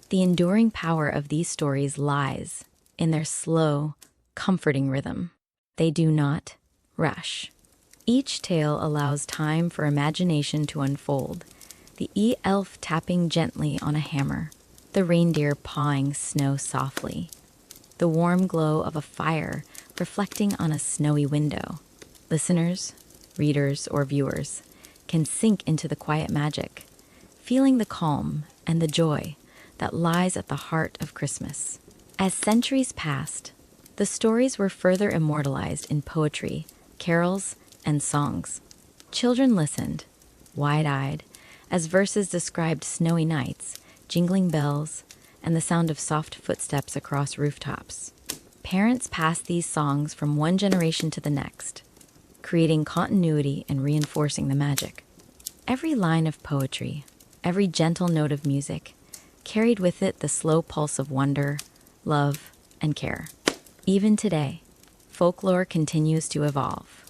The enduring power of these stories lies in their slow, comforting rhythm. They do not rush. Each tale allows time for imagination to unfold, the elf tapping gently on a hammer, the reindeer pawing snow softly, the warm glow of a fire reflecting on a snowy window. Listeners, readers, or viewers can sink into the quiet magic, feeling the calm and the joy that lies at the heart of Christmas. As centuries passed, the stories were further immortalized in poetry, carols, and songs. Children listened, wide-eyed, as verses described snowy nights, jingling bells, and the sound of soft footsteps across rooftops. Parents passed these songs from one generation to the next, creating continuity and reinforcing the magic. Every line of poetry, every gentle note of music, carried with it the slow pulse of wonder, love, and care. Even today, folklore continues to evolve.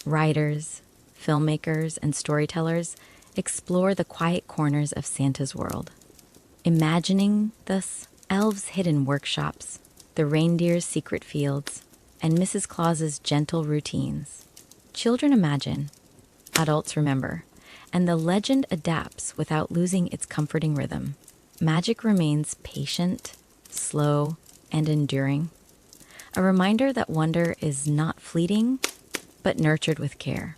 Writers, filmmakers, and storytellers explore the quiet corners of Santa's world, imagining thus elves' hidden workshops, the reindeer's secret fields, and Mrs. Claus's gentle routines. Children imagine, adults remember, and the legend adapts without losing its comforting rhythm. magic remains patient, slow, and enduring. A reminder that wonder is not fleeting, but nurtured with care.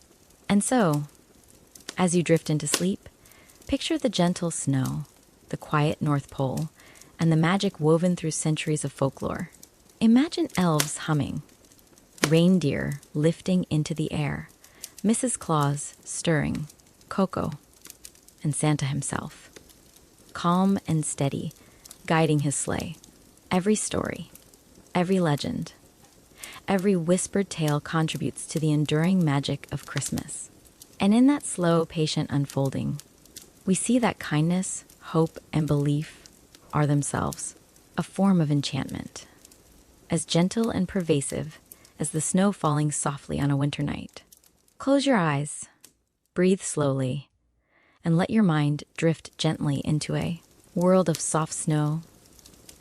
And so, as you drift into sleep, picture the gentle snow, the quiet North Pole, and the magic woven through centuries of folklore. Imagine elves humming, reindeer lifting into the air, Mrs. Claus stirring, cocoa, and Santa himself, calm and steady, guiding his sleigh. Every story, every legend, every whispered tale contributes to the enduring magic of Christmas. And in that slow, patient unfolding, we see that kindness, hope, and belief are themselves a form of enchantment, as gentle and pervasive as the snow falling softly on a winter night. Close your eyes, breathe slowly, and let your mind drift gently into a world of soft snow,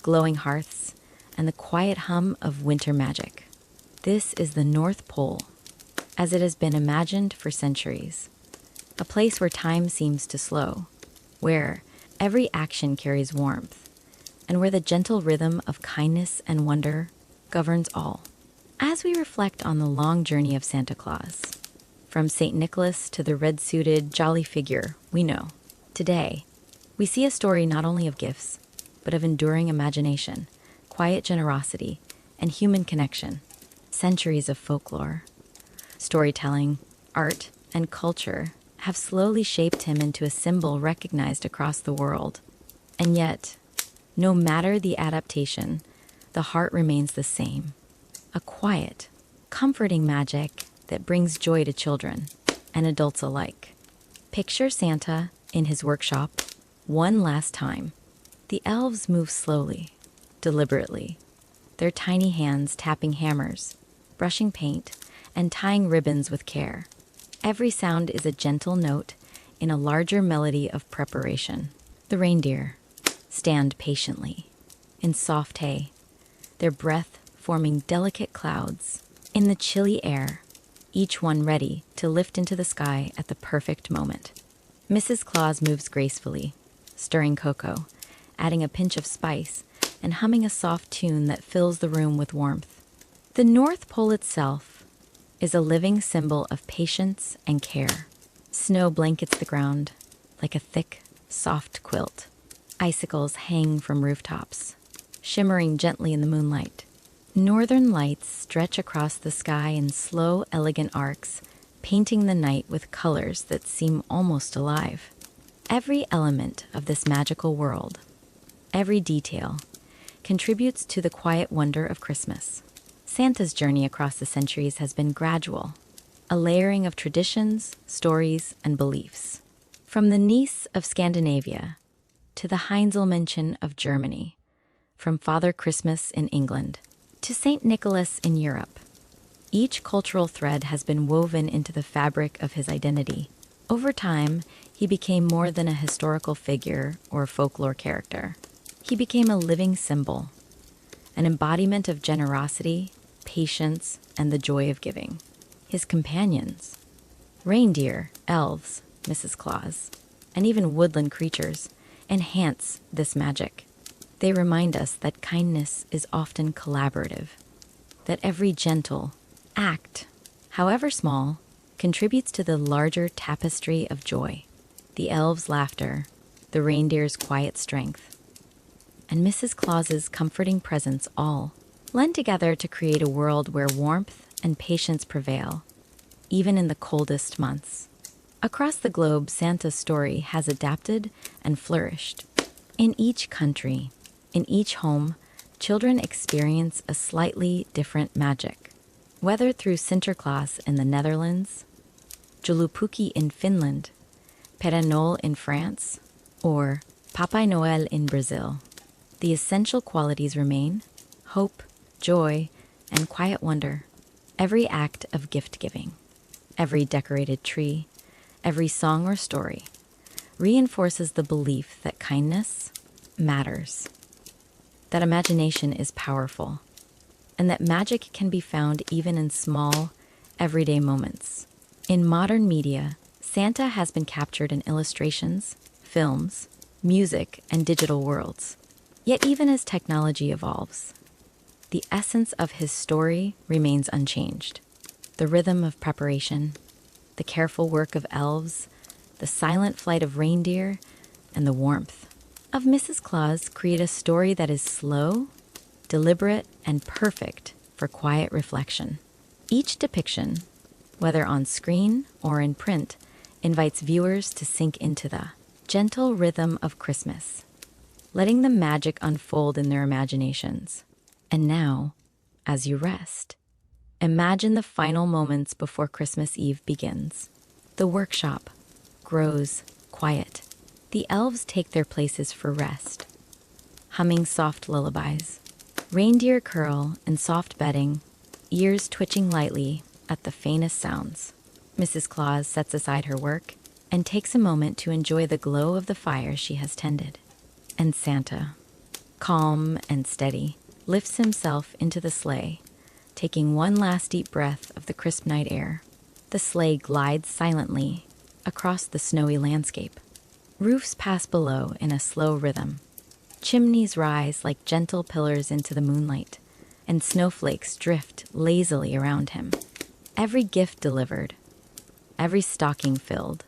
glowing hearths, and the quiet hum of winter magic. This is the North Pole, as it has been imagined for centuries, a place where time seems to slow, where every action carries warmth, and where the gentle rhythm of kindness and wonder governs all. As we reflect on the long journey of Santa Claus, from St. Nicholas to the red-suited, jolly figure we know, today, we see a story not only of gifts, but of enduring imagination, quiet generosity, and human connection. Centuries of folklore, storytelling, art, and culture have slowly shaped him into a symbol recognized across the world. And yet, no matter the adaptation, the heart remains the same. A quiet, comforting magic that brings joy to children and adults alike. Picture Santa in his workshop one last time. The elves move slowly, deliberately, their tiny hands tapping hammers, brushing paint, and tying ribbons with care. Every sound is a gentle note in a larger melody of preparation. The reindeer stand patiently in soft hay, their breath forming delicate clouds in the chilly air, each one ready to lift into the sky at the perfect moment. Mrs. Claus moves gracefully, stirring cocoa, adding a pinch of spice, and humming a soft tune that fills the room with warmth. The North Pole itself is a living symbol of patience and care. Snow blankets the ground like a thick, soft quilt. Icicles hang from rooftops, shimmering gently in the moonlight. Northern lights stretch across the sky in slow, elegant arcs, painting the night with colors that seem almost alive. Every element of this magical world, every detail, contributes to the quiet wonder of Christmas. Santa's journey across the centuries has been gradual, a layering of traditions, stories, and beliefs. From the Nice of Scandinavia to the Heinzelmännchen of Germany, from Father Christmas in England to St. Nicholas in Europe, each cultural thread has been woven into the fabric of his identity. Over time, he became more than a historical figure or folklore character. He became a living symbol, an embodiment of generosity, patience, and the joy of giving. His companions, reindeer, elves, Mrs. Claus, and even woodland creatures, enhance this magic. They remind us that kindness is often collaborative, that every gentle act, however small, contributes to the larger tapestry of joy. The elves' laughter, the reindeer's quiet strength, and Mrs. Claus's comforting presence all blend together to create a world where warmth and patience prevail, even in the coldest months. Across the globe, Santa's story has adapted and flourished. In each country, in each home, children experience a slightly different magic. Whether through Sinterklaas in the Netherlands, Joulupuki in Finland, Père Noël in France, or Papai Noël in Brazil, the essential qualities remain: hope, joy, and quiet wonder. Every act of gift-giving, every decorated tree, every song or story reinforces the belief that kindness matters, that imagination is powerful, and that magic can be found even in small, everyday moments. In modern media, Santa has been captured in illustrations, films, music, and digital worlds. Yet even as technology evolves, the essence of his story remains unchanged. The rhythm of preparation, the careful work of elves, the silent flight of reindeer, and the warmth of Mrs. Claus create a story that is slow, deliberate, and perfect for quiet reflection. Each depiction, whether on screen or in print, invites viewers to sink into the gentle rhythm of Christmas, letting the magic unfold in their imaginations. And now, as you rest, imagine the final moments before Christmas Eve begins. The workshop grows quiet. The elves take their places for rest, humming soft lullabies. Reindeer curl in soft bedding, ears twitching lightly at the faintest sounds. Mrs. Claus sets aside her work and takes a moment to enjoy the glow of the fire she has tended. And Santa, calm and steady, lifts himself into the sleigh, taking one last deep breath of the crisp night air. The sleigh glides silently across the snowy landscape. Roofs pass below in a slow rhythm. Chimneys rise like gentle pillars into the moonlight, and snowflakes drift lazily around him. Every gift delivered, every stocking filled,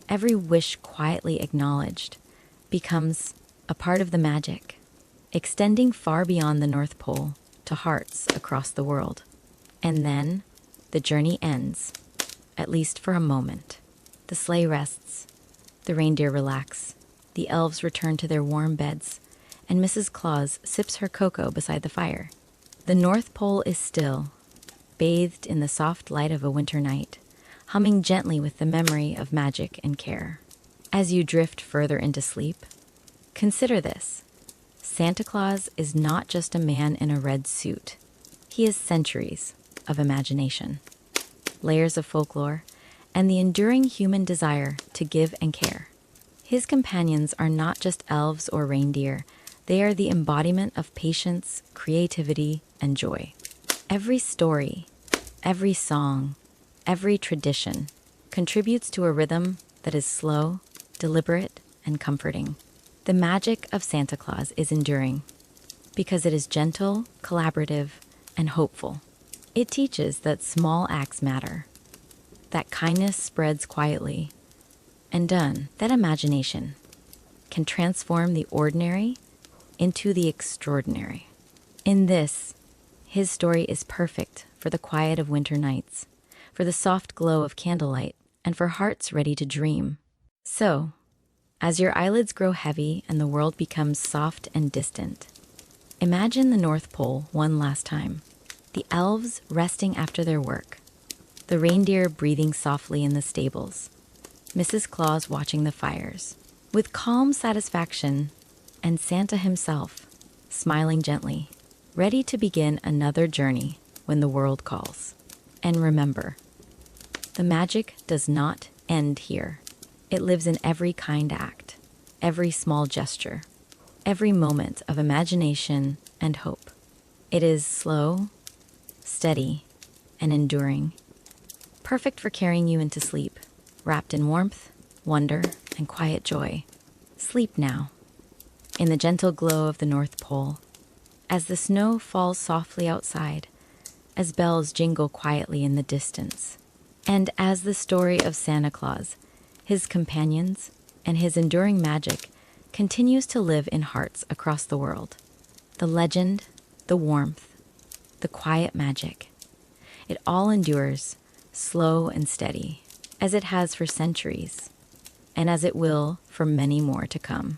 every wish quietly acknowledged becomes a part of the magic, extending far beyond the North Pole to hearts across the world. And then the journey ends, at least for a moment. The sleigh rests, the reindeer relax, the elves return to their warm beds, and Mrs. Claus sips her cocoa beside the fire. The North Pole is still, bathed in the soft light of a winter night, humming gently with the memory of magic and care. As you drift further into sleep, consider this. Santa Claus is not just a man in a red suit. He is centuries of imagination, layers of folklore, and the enduring human desire to give and care. His companions are not just elves or reindeer. They are the embodiment of patience, creativity, and joy. Every story, every song, every tradition contributes to a rhythm that is slow, deliberate, and comforting. The magic of Santa Claus is enduring because it is gentle, collaborative, and hopeful. It teaches that small acts matter, that kindness spreads quietly, and that imagination can transform the ordinary into the extraordinary. In this, his story is perfect for the quiet of winter nights, for the soft glow of candlelight, and for hearts ready to dream. So, as your eyelids grow heavy and the world becomes soft and distant, imagine the North Pole one last time. The elves resting after their work, the reindeer breathing softly in the stables, Mrs. Claus watching the fires with calm satisfaction, and Santa himself smiling gently, ready to begin another journey when the world calls. And remember, the magic does not end here. It lives in every kind act, every small gesture, every moment of imagination and hope. It is slow, steady, and enduring, perfect for carrying you into sleep, wrapped in warmth, wonder, and quiet joy. Sleep now, in the gentle glow of the North Pole, as the snow falls softly outside, as bells jingle quietly in the distance, and as the story of Santa Claus, his companions, and his enduring magic continues to live in hearts across the world. The legend, the warmth, the quiet magic, it all endures, slow and steady, as it has for centuries, and as it will for many more to come.